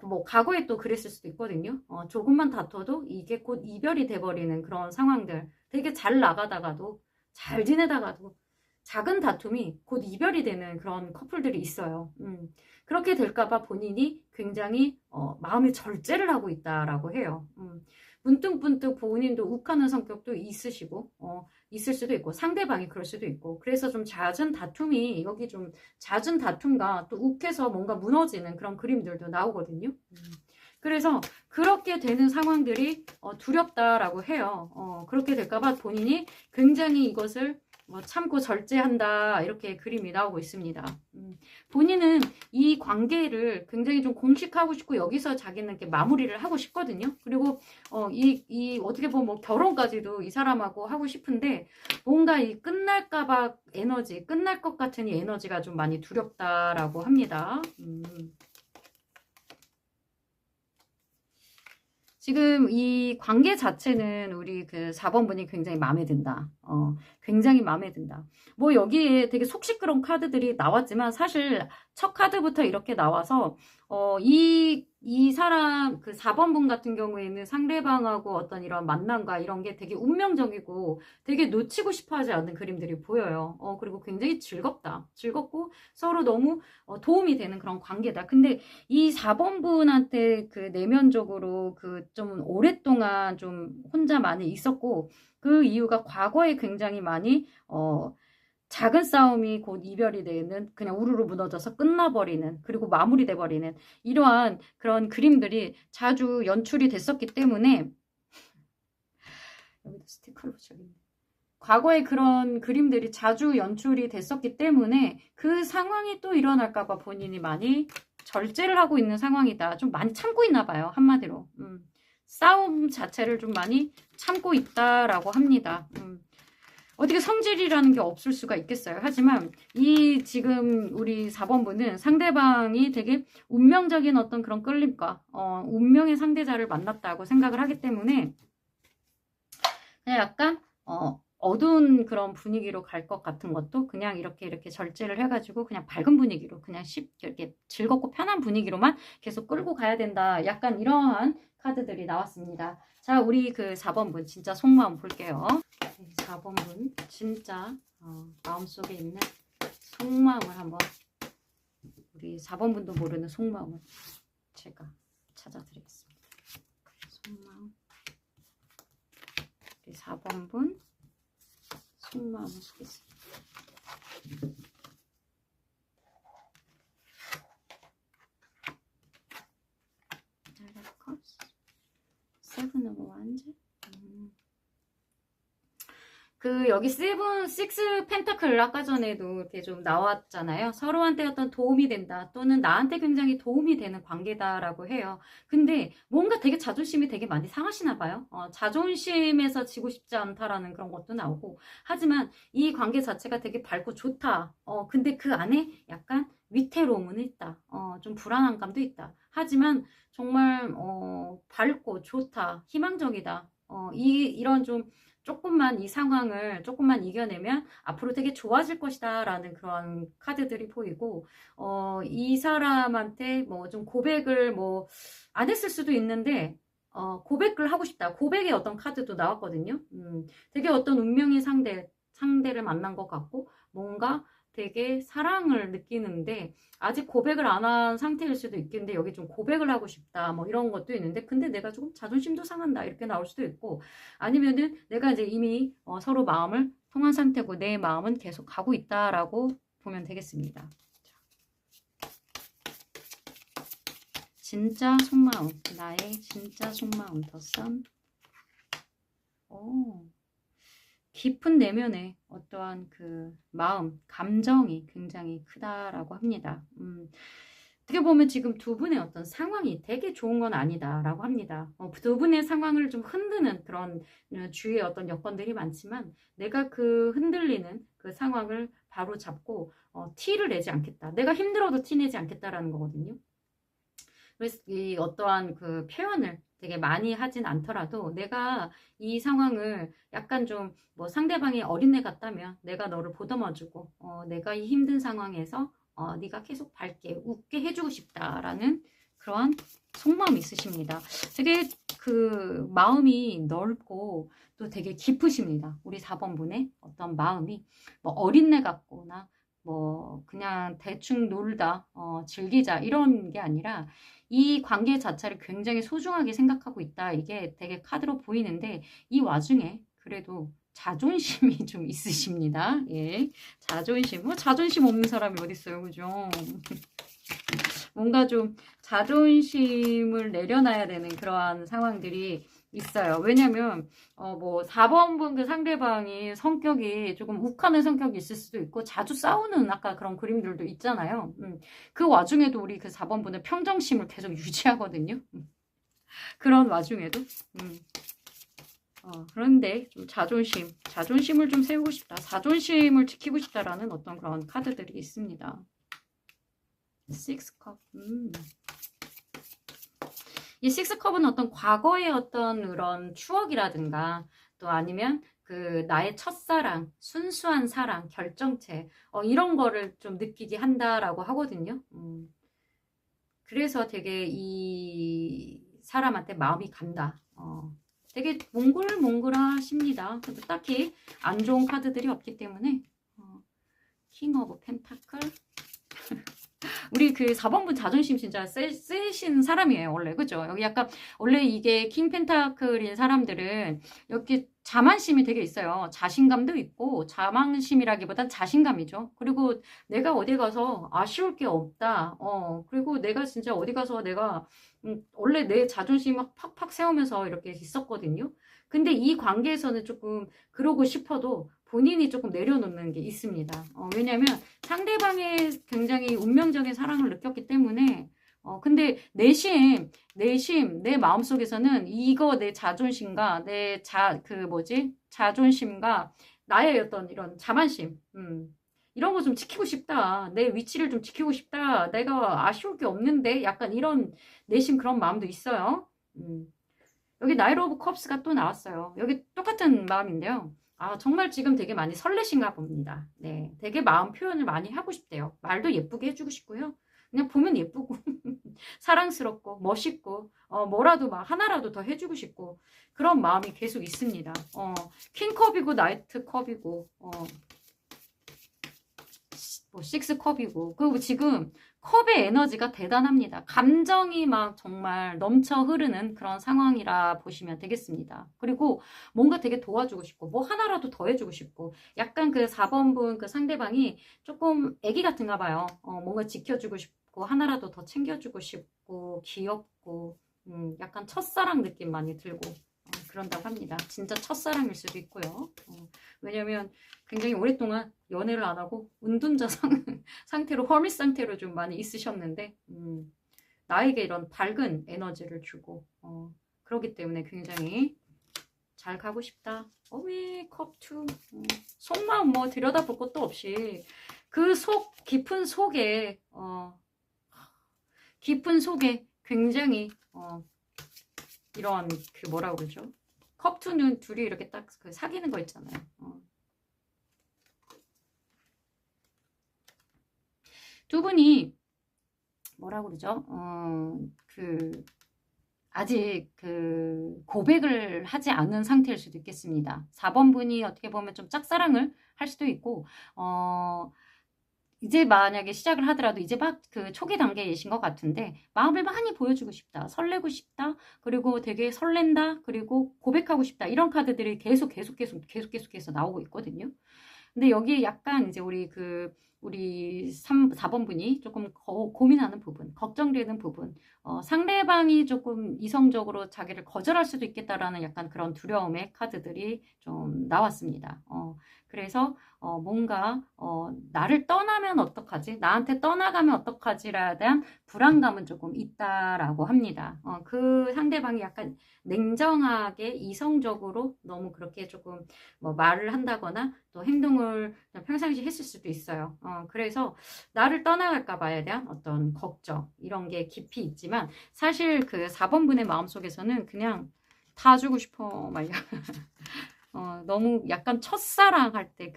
뭐 과거에 또 그랬을 수도 있거든요. 조금만 다퉈도 이게 곧 이별이 돼버리는 그런 상황들. 되게 잘 나가다가도 잘 지내다가도 작은 다툼이 곧 이별이 되는 그런 커플들이 있어요. 그렇게 될까봐 본인이 굉장히 마음의 절제를 하고 있다라고 해요. 문득문득 본인도 욱하는 성격도 있으시고 있을 수도 있고 상대방이 그럴 수도 있고 그래서 좀 잦은 다툼이 여기 좀 잦은 다툼과 또 욱해서 뭔가 무너지는 그런 그림들도 나오거든요. 그래서 그렇게 되는 상황들이 두렵다라고 해요. 그렇게 될까봐 본인이 굉장히 이것을 참고 절제한다 이렇게 그림이 나오고 있습니다. 본인은 이 관계를 굉장히 좀 공식하고 싶고 여기서 자기는 이렇게 마무리를 하고 싶거든요. 그리고 이 어떻게 보면 뭐 결혼까지도 이 사람하고 하고 싶은데 뭔가 이 끝날까봐 에너지, 끝날 것 같은 이 에너지가 좀 많이 두렵다라고 합니다. 지금 이 관계 자체는 우리 그 4번 분이 굉장히 마음에 든다. 굉장히 마음에 든다. 뭐 여기에 되게 속 시끄러운 카드들이 나왔지만 사실 첫 카드부터 이렇게 나와서 이 사람 그 4번 분 같은 경우에는 상대방하고 어떤 이런 만남과 이런 게 되게 운명적이고 되게 놓치고 싶어 하지 않는 그림들이 보여요. 그리고 굉장히 즐겁다. 즐겁고 서로 너무 도움이 되는 그런 관계다. 근데 이 4번 분한테 그 내면적으로 그 좀 오랫동안 좀 혼자만이 있었고 그 이유가 과거에 굉장히 많이 작은 싸움이 곧 이별이 되는 그냥 우르르 무너져서 끝나버리는 그리고 마무리돼 버리는 이러한 그런 그림들이 자주 연출이 됐었기 때문에 여기도 스티커를 붙여야겠네. 과거에 그런 그림들이 자주 연출이 됐었기 때문에 그 상황이 또 일어날까봐 본인이 많이 절제를 하고 있는 상황이다. 좀 많이 참고 있나 봐요. 한마디로. 싸움 자체를 좀 많이 참고 있다라고 합니다. 어떻게 성질이라는 게 없을 수가 있겠어요. 하지만 이 지금 우리 4번분은 상대방이 되게 운명적인 어떤 그런 끌림과 운명의 상대자를 만났다고 생각을 하기 때문에 그냥 약간 어두운 그런 분위기로 갈 것 같은 것도 그냥 이렇게 절제를 해가지고 그냥 밝은 분위기로 그냥 이렇게 즐겁고 편한 분위기로만 계속 끌고 가야 된다. 약간 이러한 카드들이 나왔습니다. 자, 우리 그 4번분 진짜 속마음 볼게요. 4번분 진짜 마음속에 있는 속마음을 한번 우리 4번분도 모르는 속마음을 제가 찾아드리겠습니다. 속마음 우리 4번분 속마음을 쓰겠습니다. 세븐 오브 완즈. 그 여기 식스 펜타클 아까 전에도 이렇게 좀 나왔잖아요. 서로한테 어떤 도움이 된다 또는 나한테 굉장히 도움이 되는 관계다라고 해요. 근데 뭔가 되게 자존심이 되게 많이 상하시나 봐요. 자존심에서 지고 싶지 않다라는 그런 것도 나오고, 하지만 이 관계 자체가 되게 밝고 좋다. 근데 그 안에 약간 위태로움은 있다. 좀 불안한 감도 있다. 하지만 정말 밝고 좋다, 희망적이다. 이런 좀 조금만 이 상황을 조금만 이겨내면 앞으로 되게 좋아질 것이다 라는 그런 카드들이 보이고, 이 사람한테 뭐 좀 고백을 뭐 안 했을 수도 있는데 고백을 하고 싶다. 고백의 어떤 카드도 나왔거든요. 되게 어떤 운명의 상대를 만난 것 같고 뭔가 되게 사랑을 느끼는데 아직 고백을 안 한 상태일 수도 있겠는데 여기 좀 고백을 하고 싶다 뭐 이런 것도 있는데, 근데 내가 조금 자존심도 상한다 이렇게 나올 수도 있고, 아니면은 내가 이제 이미 서로 마음을 통한 상태고 내 마음은 계속 가고 있다라고 보면 되겠습니다. 진짜 속마음, 나의 진짜 속마음, 더 선. 깊은 내면의 어떠한 그 마음, 감정이 굉장히 크다라고 합니다. 어떻게 보면 지금 두 분의 어떤 상황이 되게 좋은 건 아니다라고 합니다. 두 분의 상황을 좀 흔드는 그런 주위의 어떤 여건들이 많지만 내가 그 흔들리는 그 상황을 바로 잡고 티를 내지 않겠다. 내가 힘들어도 티 내지 않겠다라는 거거든요. 그래서 이 어떠한 그 표현을 되게 많이 하진 않더라도 내가 이 상황을 약간 좀 뭐 상대방이 어린애 같다면 내가 너를 보듬어주고 내가 이 힘든 상황에서 네가 계속 밝게 웃게 해주고 싶다라는 그러한 속마음이 있으십니다. 되게 그 마음이 넓고 또 되게 깊으십니다. 우리 4번분의 어떤 마음이 뭐 어린애 같거나 뭐 그냥 대충 놀다 즐기자 이런 게 아니라 이 관계 자체를 굉장히 소중하게 생각하고 있다. 이게 되게 카드로 보이는데 이 와중에 그래도 자존심이 좀 있으십니다. 예, 자존심. 자존심 없는 사람이 어디 있어요, 그죠? 뭔가 좀 자존심을 내려놔야 되는 그러한 상황들이 있어요. 왜냐면 뭐 4번분 그 상대방이 성격이 조금 욱하는 성격이 있을 수도 있고 자주 싸우는 아까 그런 그림들도 있잖아요. 그 와중에도 우리 그 4번분은 평정심을 계속 유지하거든요. 그런 와중에도 그런데 좀 자존심을 좀 세우고 싶다. 자존심을 지키고 싶다라는 어떤 그런 카드들이 있습니다. 식스컵. 이 식스컵은 어떤 과거의 어떤 그런 추억이라든가 또 아니면 그 나의 첫사랑, 순수한 사랑, 결정체 이런 거를 좀 느끼게 한다라고 하거든요. 그래서 되게 이 사람한테 마음이 간다. 되게 몽글몽글하십니다. 근데 딱히 안 좋은 카드들이 없기 때문에 킹 오브 펜타클. 우리 그 4번분 자존심 진짜 세신 사람이에요, 원래. 그죠? 여기 약간, 원래 이게 킹 펜타클인 사람들은 이렇게 자만심이 되게 있어요. 자신감도 있고 자만심이라기보단 자신감이죠. 그리고 내가 어디 가서 아쉬울 게 없다. 그리고 내가 진짜 어디 가서 내가 원래 내 자존심 막 팍팍 세우면서 이렇게 있었거든요. 근데 이 관계에서는 조금 그러고 싶어도 본인이 조금 내려놓는 게 있습니다. 왜냐면 상대방의 굉장히 운명적인 사랑을 느꼈기 때문에 근데 내 마음속에서는 이거 내 자존심과 자존심과 나의 어떤 이런 자만심, 이런 거 좀 지키고 싶다. 내 위치를 좀 지키고 싶다. 내가 아쉬울 게 없는데 약간 이런 내심 그런 마음도 있어요. 여기 나이트 오브 컵스가 또 나왔어요. 여기 똑같은 마음인데요. 아, 정말 지금 되게 많이 설레신가 봅니다. 네, 되게 마음 표현을 많이 하고 싶대요. 말도 예쁘게 해주고 싶고요. 그냥 보면 예쁘고 사랑스럽고 멋있고 뭐라도 막 하나라도 더 해주고 싶고 그런 마음이 계속 있습니다. 퀸컵이고 나이트컵이고 뭐 식스컵이고 그리고 지금 컵의 에너지가 대단합니다. 감정이 막 정말 넘쳐 흐르는 그런 상황이라 보시면 되겠습니다. 그리고 뭔가 되게 도와주고 싶고 뭐 하나라도 더 해주고 싶고 약간 그 4번분 그 상대방이 조금 애기 같은가 봐요. 뭔가 지켜주고 싶고 하나라도 더 챙겨주고 싶고 귀엽고 약간 첫사랑 느낌 많이 들고 그런다고 합니다. 진짜 첫사랑일 수도 있고요. 왜냐면 굉장히 오랫동안 연애를 안 하고 운둔자 상태로 허밋 상태로 좀 많이 있으셨는데 나에게 이런 밝은 에너지를 주고 그렇기 때문에 굉장히 잘 가고 싶다. 왜 컵2 속마음 뭐 들여다볼 것도 없이 그 깊은 속에 굉장히 이런 그 뭐라고 그러죠? 컵2는 둘이 이렇게 딱 그 사귀는 거 있잖아요. 두 분이 뭐라고 그러죠? 아직 그 고백을 하지 않은 상태일 수도 있겠습니다. 4번 분이 어떻게 보면 좀 짝사랑을 할 수도 있고 이제 만약에 시작을 하더라도 이제 막 그 초기 단계이신 것 같은데 마음을 많이 보여주고 싶다. 설레고 싶다. 그리고 되게 설렌다. 그리고 고백하고 싶다. 이런 카드들이 계속해서 나오고 있거든요. 근데 여기 약간 이제 우리 4번 분이 조금 고민하는 부분, 걱정되는 부분, 상대방이 조금 이성적으로 자기를 거절할 수도 있겠다라는 약간 그런 두려움의 카드들이 좀 나왔습니다. 그래서 뭔가 나를 떠나면 어떡하지? 나한테 떠나가면 어떡하지라에 대한 불안감은 조금 있다라고 합니다. 그 상대방이 약간 냉정하게 이성적으로 너무 그렇게 조금 뭐 말을 한다거나 또 행동을 평상시 했을 수도 있어요. 그래서 나를 떠나갈까 봐에 대한 어떤 걱정 이런 게 깊이 있지만 사실 그 4번 분의 마음속에서는 그냥 다 주고 싶어 말이야. 너무 약간 첫사랑 할 때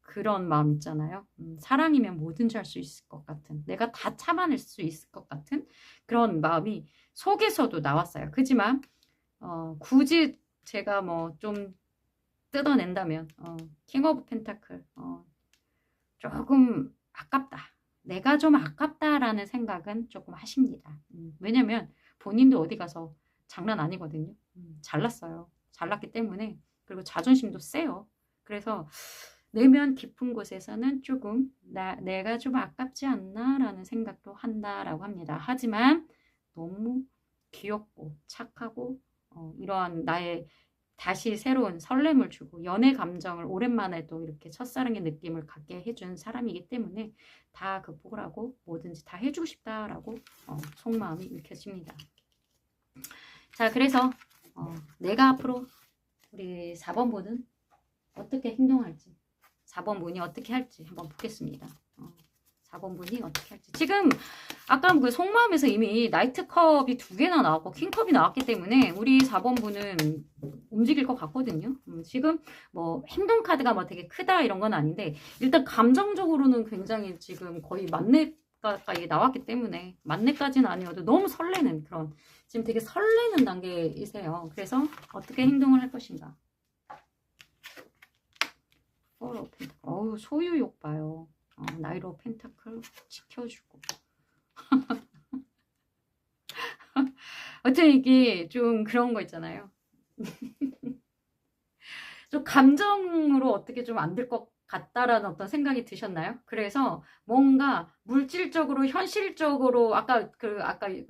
그런 마음 있잖아요. 사랑이면 뭐든지 할 수 있을 것 같은, 내가 다 참아낼 수 있을 것 같은 그런 마음이 속에서도 나왔어요. 그지만 굳이 제가 뭐 좀 뜯어낸다면 킹 오브 펜타클 조금 아깝다. 내가 좀 아깝다라는 생각은 조금 하십니다. 왜냐면 본인도 어디 가서 장난 아니거든요. 잘났어요. 잘났기 때문에 그리고 자존심도 세요. 그래서 내면 깊은 곳에서는 조금 내가 좀 아깝지 않나라는 생각도 한다라고 합니다. 하지만 너무 귀엽고 착하고 이러한 나의 다시 새로운 설렘을 주고 연애 감정을 오랜만에 또 이렇게 첫사랑의 느낌을 갖게 해준 사람이기 때문에 다 극복을 하고 뭐든지 다 해주고 싶다라고 속마음이 읽혀집니다. 자, 그래서 내가 앞으로 우리 4번 분은 어떻게 행동할지 4번 분이 어떻게 할지 한번 보겠습니다. 4번 분이 어떻게 할지. 지금 아까 그 속마음에서 이미 나이트컵이 2개나 나왔고 킹컵이 나왔기 때문에 우리 4번 분은 움직일 것 같거든요. 지금 뭐 행동 카드가 뭐 되게 크다 이런 건 아닌데 일단 감정적으로는 굉장히 지금 거의 만렙까지 나왔기 때문에 만렙까지는 아니어도 너무 설레는 그런 지금 되게 설레는 단계이세요. 그래서 어떻게 행동을 할 것인가. 어우 소유욕 봐요. 나이트 오브 펜타클 지켜주고 어쨌든 이게 좀 그런 거 있잖아요. 좀 감정으로 어떻게 좀 안 될 것 같다라는 어떤 생각이 드셨나요? 그래서 뭔가 물질적으로, 현실적으로, 아까 그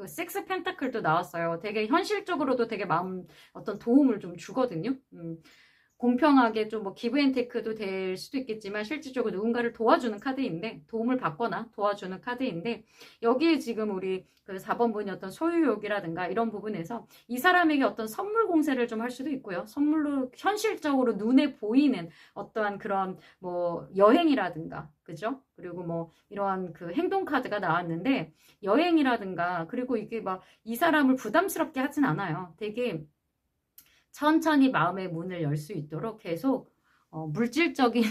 섹스 펜타클도 나왔어요. 되게 현실적으로도 되게 마음, 어떤 도움을 좀 주거든요. 공평하게 좀 뭐 기브 앤 테크도 될 수도 있겠지만 실질적으로 누군가를 도와주는 카드인데, 도움을 받거나 도와주는 카드인데, 여기에 지금 우리 그 4번 분이 어떤 소유욕이라든가 이런 부분에서 이 사람에게 어떤 선물 공세를 좀 할 수도 있고요. 선물로 현실적으로 눈에 보이는 어떠한 그런 뭐 여행이라든가, 그죠? 그리고 뭐 이러한 그 행동 카드가 나왔는데, 여행이라든가, 그리고 이게 막 이 사람을 부담스럽게 하진 않아요. 되게 천천히 마음의 문을 열 수 있도록 계속 물질적인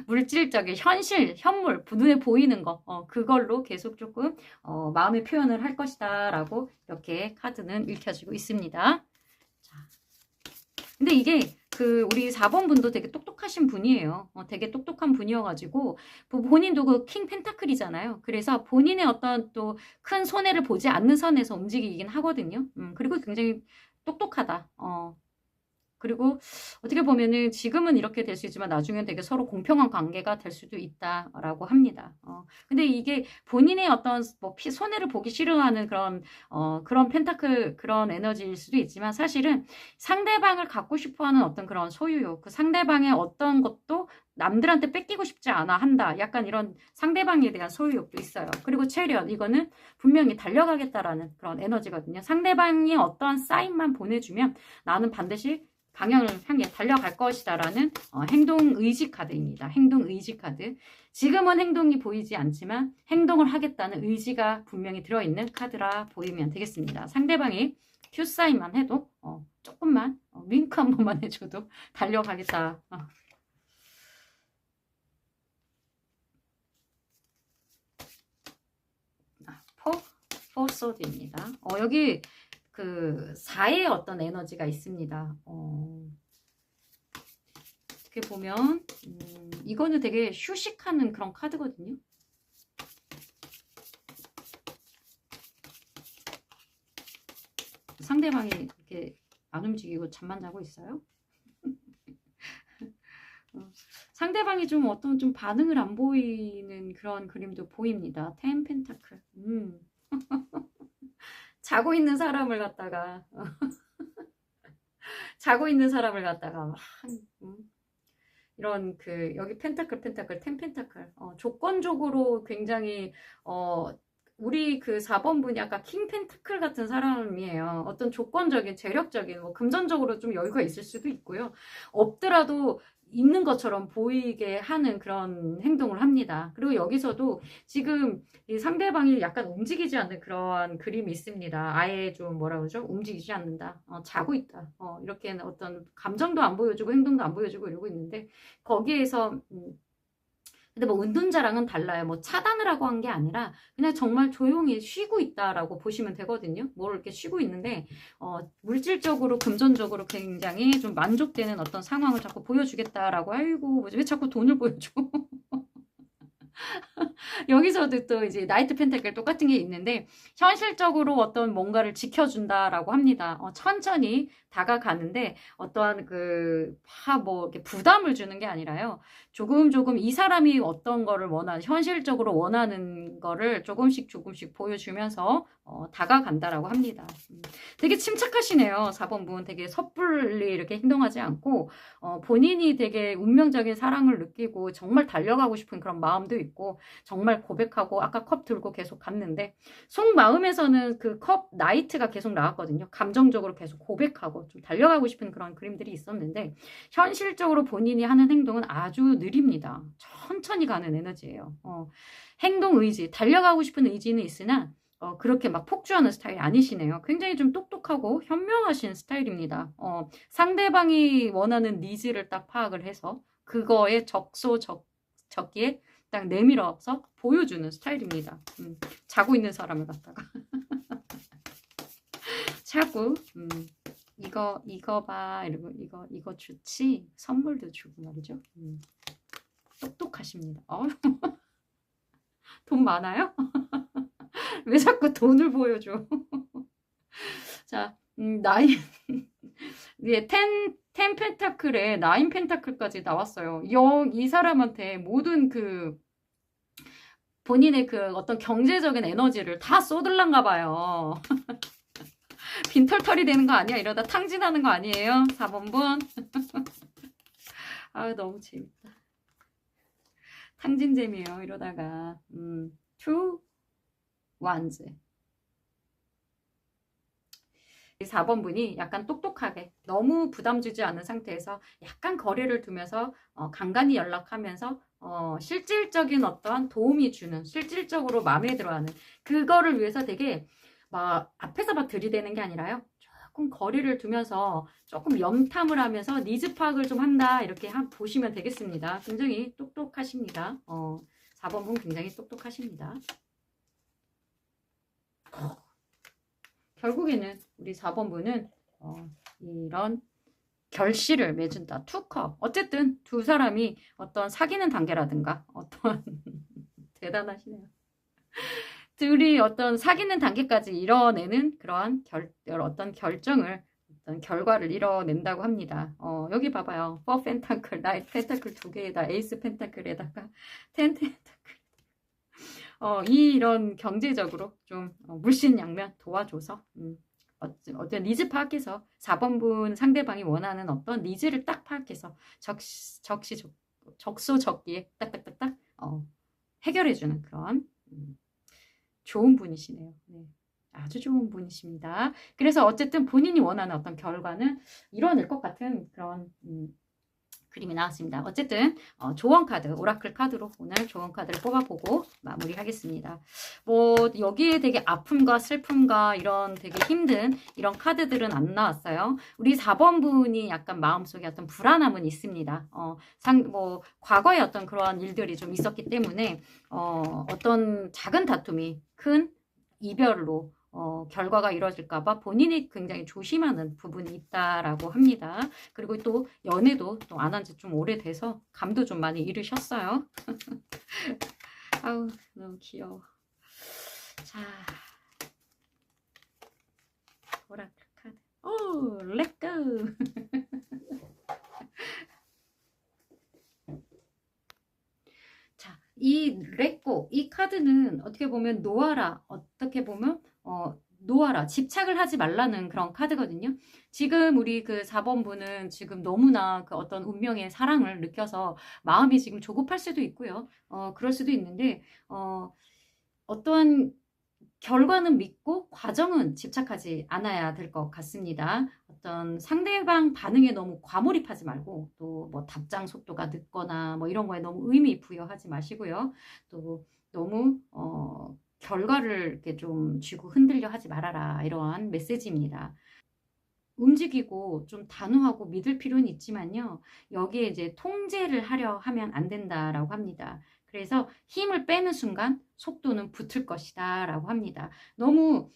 물질적인 현실, 현물, 눈에 보이는 거 그걸로 계속 조금 마음의 표현을 할 것이다 라고 이렇게 카드는 읽혀지고 있습니다. 자, 근데 이게 그 우리 4번 분도 되게 똑똑하신 분이에요. 되게 똑똑한 분이어가지고 본인도 그 킹 펜타클이잖아요. 그래서 본인의 어떤 또 큰 손해를 보지 않는 선에서 움직이긴 하거든요. 그리고 굉장히 똑똑하다. 그리고 어떻게 보면은 지금은 이렇게 될 수 있지만 나중엔 되게 서로 공평한 관계가 될 수도 있다라고 합니다. 근데 이게 본인의 어떤 뭐 손해를 보기 싫어하는 그런 펜타클 그런 에너지일 수도 있지만 사실은 상대방을 갖고 싶어하는 어떤 그런 소유욕, 그 상대방의 어떤 것도 남들한테 뺏기고 싶지 않아 한다. 약간 이런 상대방에 대한 소유욕도 있어요. 그리고 체련, 이거는 분명히 달려가겠다라는 그런 에너지거든요. 상대방이 어떠한 사인만 보내주면 나는 반드시 방향을 향해 달려갈 것이다라는 행동 의지 카드입니다. 행동 의지 카드. 지금은 행동이 보이지 않지만 행동을 하겠다는 의지가 분명히 들어있는 카드라 보이면 되겠습니다. 상대방이 큐 사인만 해도 조금만 윙크 한 번만 해줘도 달려가겠다. 포소드입니다. 여기 그 4의 어떤 에너지가 있습니다. 어떻게 보면 이거는 되게 휴식하는 그런 카드거든요. 상대방이 이렇게 안 움직이고 잠만 자고 있어요. 상대방이 좀 어떤 좀 반응을 안 보이는 그런 그림도 보입니다. 10 펜타클. 자고 있는 사람을 갖다가 막 이런 그 여기 펜타클 10 펜타클 조건적으로 굉장히 우리 그 4번 분이 아까 킹 펜타클 같은 사람이에요. 어떤 조건적인 재력적인 뭐 금전적으로 좀 여유가 있을 수도 있고요. 없더라도 있는 것처럼 보이게 하는 그런 행동을 합니다. 그리고 여기서도 지금 이 상대방이 약간 움직이지 않는 그러한 그림이 있습니다. 아예 좀 뭐라 그러죠? 움직이지 않는다. 자고 있다. 이렇게 어떤 감정도 안 보여주고 행동도 안 보여주고 이러고 있는데 거기에서 근데 뭐 운동자랑은 달라요. 뭐 차단을 하고 한 게 아니라 그냥 정말 조용히 쉬고 있다라고 보시면 되거든요. 뭘 이렇게 쉬고 있는데 물질적으로 금전적으로 굉장히 좀 만족되는 어떤 상황을 자꾸 보여주겠다라고. 아이고 왜 자꾸 돈을 보여줘. 여기서도 또 이제 나이트 펜타클 똑같은 게 있는데 현실적으로 어떤 뭔가를 지켜준다라고 합니다. 천천히 다가가는데 어떠한 뭐 이렇게 부담을 주는 게 아니라요. 조금 이 사람이 어떤 거를 현실적으로 원하는 거를 조금씩 보여주면서 다가간다라고 합니다. 되게 침착하시네요. 4번 분 되게 섣불리 이렇게 행동하지 않고 본인이 되게 운명적인 사랑을 느끼고 정말 달려가고 싶은 그런 마음도 있고 정말 고백하고 아까 컵 들고 계속 갔는데 속마음에서는 그 컵 나이트가 계속 나왔거든요. 감정적으로 계속 고백하고 좀 달려가고 싶은 그런 그림들이 있었는데 현실적으로 본인이 하는 행동은 아주 느립니다. 천천히 가는 에너지예요. 행동 의지, 달려가고 싶은 의지는 있으나 그렇게 막 폭주하는 스타일이 아니시네요. 굉장히 좀 똑똑하고 현명하신 스타일입니다. 상대방이 원하는 니즈를 딱 파악을 해서 그거에 적기에 딱 내밀어서 보여주는 스타일입니다. 자고 있는 사람을 갖다가 자고 이거 봐 이러고 이거 좋지 선물도 주고 말이죠. 똑똑하십니다. 돈 많아요? 왜 자꾸 돈을 보여줘? 자, 나이 위에 10 펜타클에 9 펜타클까지 나왔어요. 이 사람한테 모든 그 본인의 그 어떤 경제적인 에너지를 다 쏟을란가 봐요. 빈털털이 되는 거 아니야? 이러다 탕진하는 거 아니에요? 4번 분. 아, 너무 재밌다. 탕진잼이에요, 이러다가. Two wands. 4번 분이 약간 똑똑하게 너무 부담 주지 않은 상태에서 약간 거리를 두면서 간간히 연락하면서 실질적인 어떠한 도움이 주는, 실질적으로 마음에 들어하는 그거를 위해서 되게 막 앞에서 막 들이대는 게 아니라요. 조금 거리를 두면서 조금 염탐을 하면서 니즈 파악을 좀 한다, 이렇게 보시면 되겠습니다. 굉장히 똑똑하십니다. 4번 분 굉장히 똑똑하십니다. 결국에는 우리 4번 분은 이런 결실을 맺은다. 투컵. 어쨌든 두 사람이 어떤 사귀는 단계라든가 어떤 대단하시네요. 둘이 어떤 사귀는 단계까지 이뤄내는 그러한 어떤 결정을, 어떤 결과를 이뤄낸다고 합니다. 여기 봐봐요. 4 펜타클, 9 펜타클 두 개에다 에이스 펜타클에다가 10 펜타클. 이런 경제적으로 좀 물신양면 도와줘서 어떤 니즈 파악해서 4번 분 상대방이 원하는 어떤 니즈를 딱 파악해서 적소적기에 딱딱딱딱 해결해주는 그런 좋은 분이시네요. 네. 아주 좋은 분이십니다. 그래서 어쨌든 본인이 원하는 어떤 결과는 이뤄낼 것 같은 그런 그림이 나왔습니다. 어쨌든 조언 카드, 오라클 카드로 오늘 조언 카드를 뽑아보고 마무리하겠습니다. 뭐 여기에 되게 아픔과 슬픔과 이런 되게 힘든 이런 카드들은 안 나왔어요. 우리 4번 분이 약간 마음속에 어떤 불안함은 있습니다. 뭐 과거에 어떤 그러한 일들이 좀 있었기 때문에 어떤 작은 다툼이 큰 이별로 결과가 이루어질까봐 본인이 굉장히 조심하는 부분이 있다라고 합니다. 그리고 또 연애도 또 안 한 지 좀 오래돼서 감도 좀 많이 잃으셨어요. 아우, 너무 귀여워. 자, 오라클 카드. 오, 렛고! 자, 이 렛고, 이 카드는 어떻게 보면 놓아라, 어떻게 보면 놓아라, 집착을 하지 말라는 그런 카드거든요. 지금 우리 그 4번 분은 지금 너무나 그 어떤 운명의 사랑을 느껴서 마음이 지금 조급할 수도 있고요. 그럴 수도 있는데 어떠한 결과는 믿고 과정은 집착하지 않아야 될 것 같습니다. 어떤 상대방 반응에 너무 과몰입하지 말고 또 뭐 답장 속도가 늦거나 뭐 이런 거에 너무 의미 부여하지 마시고요. 또 너무 결과를 이렇게 좀 쥐고 흔들려 하지 말아라, 이러한 메시지입니다. 움직이고 좀 단호하고 믿을 필요는 있지만요. 여기에 이제 통제를 하려 하면 안 된다라고 합니다. 그래서 힘을 빼는 순간 속도는 붙을 것이다 라고 합니다. 너무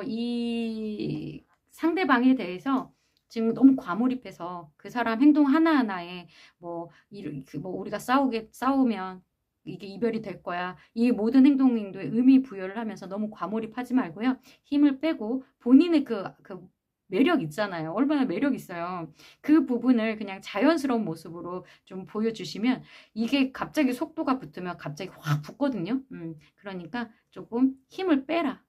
이 상대방에 대해서 지금 너무 과몰입해서 그 사람 행동 하나하나에 뭐 우리가 싸우면 이게 이별이 될 거야, 이 모든 행동에 의미 부여를 하면서 너무 과몰입하지 말고요. 힘을 빼고 본인의 그 매력 있잖아요. 얼마나 매력 있어요. 그 부분을 그냥 자연스러운 모습으로 좀 보여주시면 이게 갑자기 속도가 붙으면 갑자기 확 붙거든요. 그러니까 조금 힘을 빼라.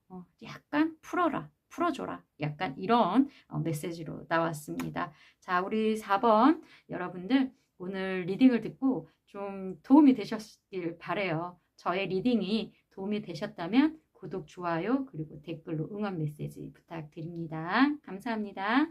약간 풀어라. 풀어줘라. 약간 이런 메시지로 나왔습니다. 자, 우리 4번 여러분들 오늘 리딩을 듣고 좀 도움이 되셨길 바래요. 저의 리딩이 도움이 되셨다면 구독, 좋아요, 그리고 댓글로 응원 메시지 부탁드립니다. 감사합니다.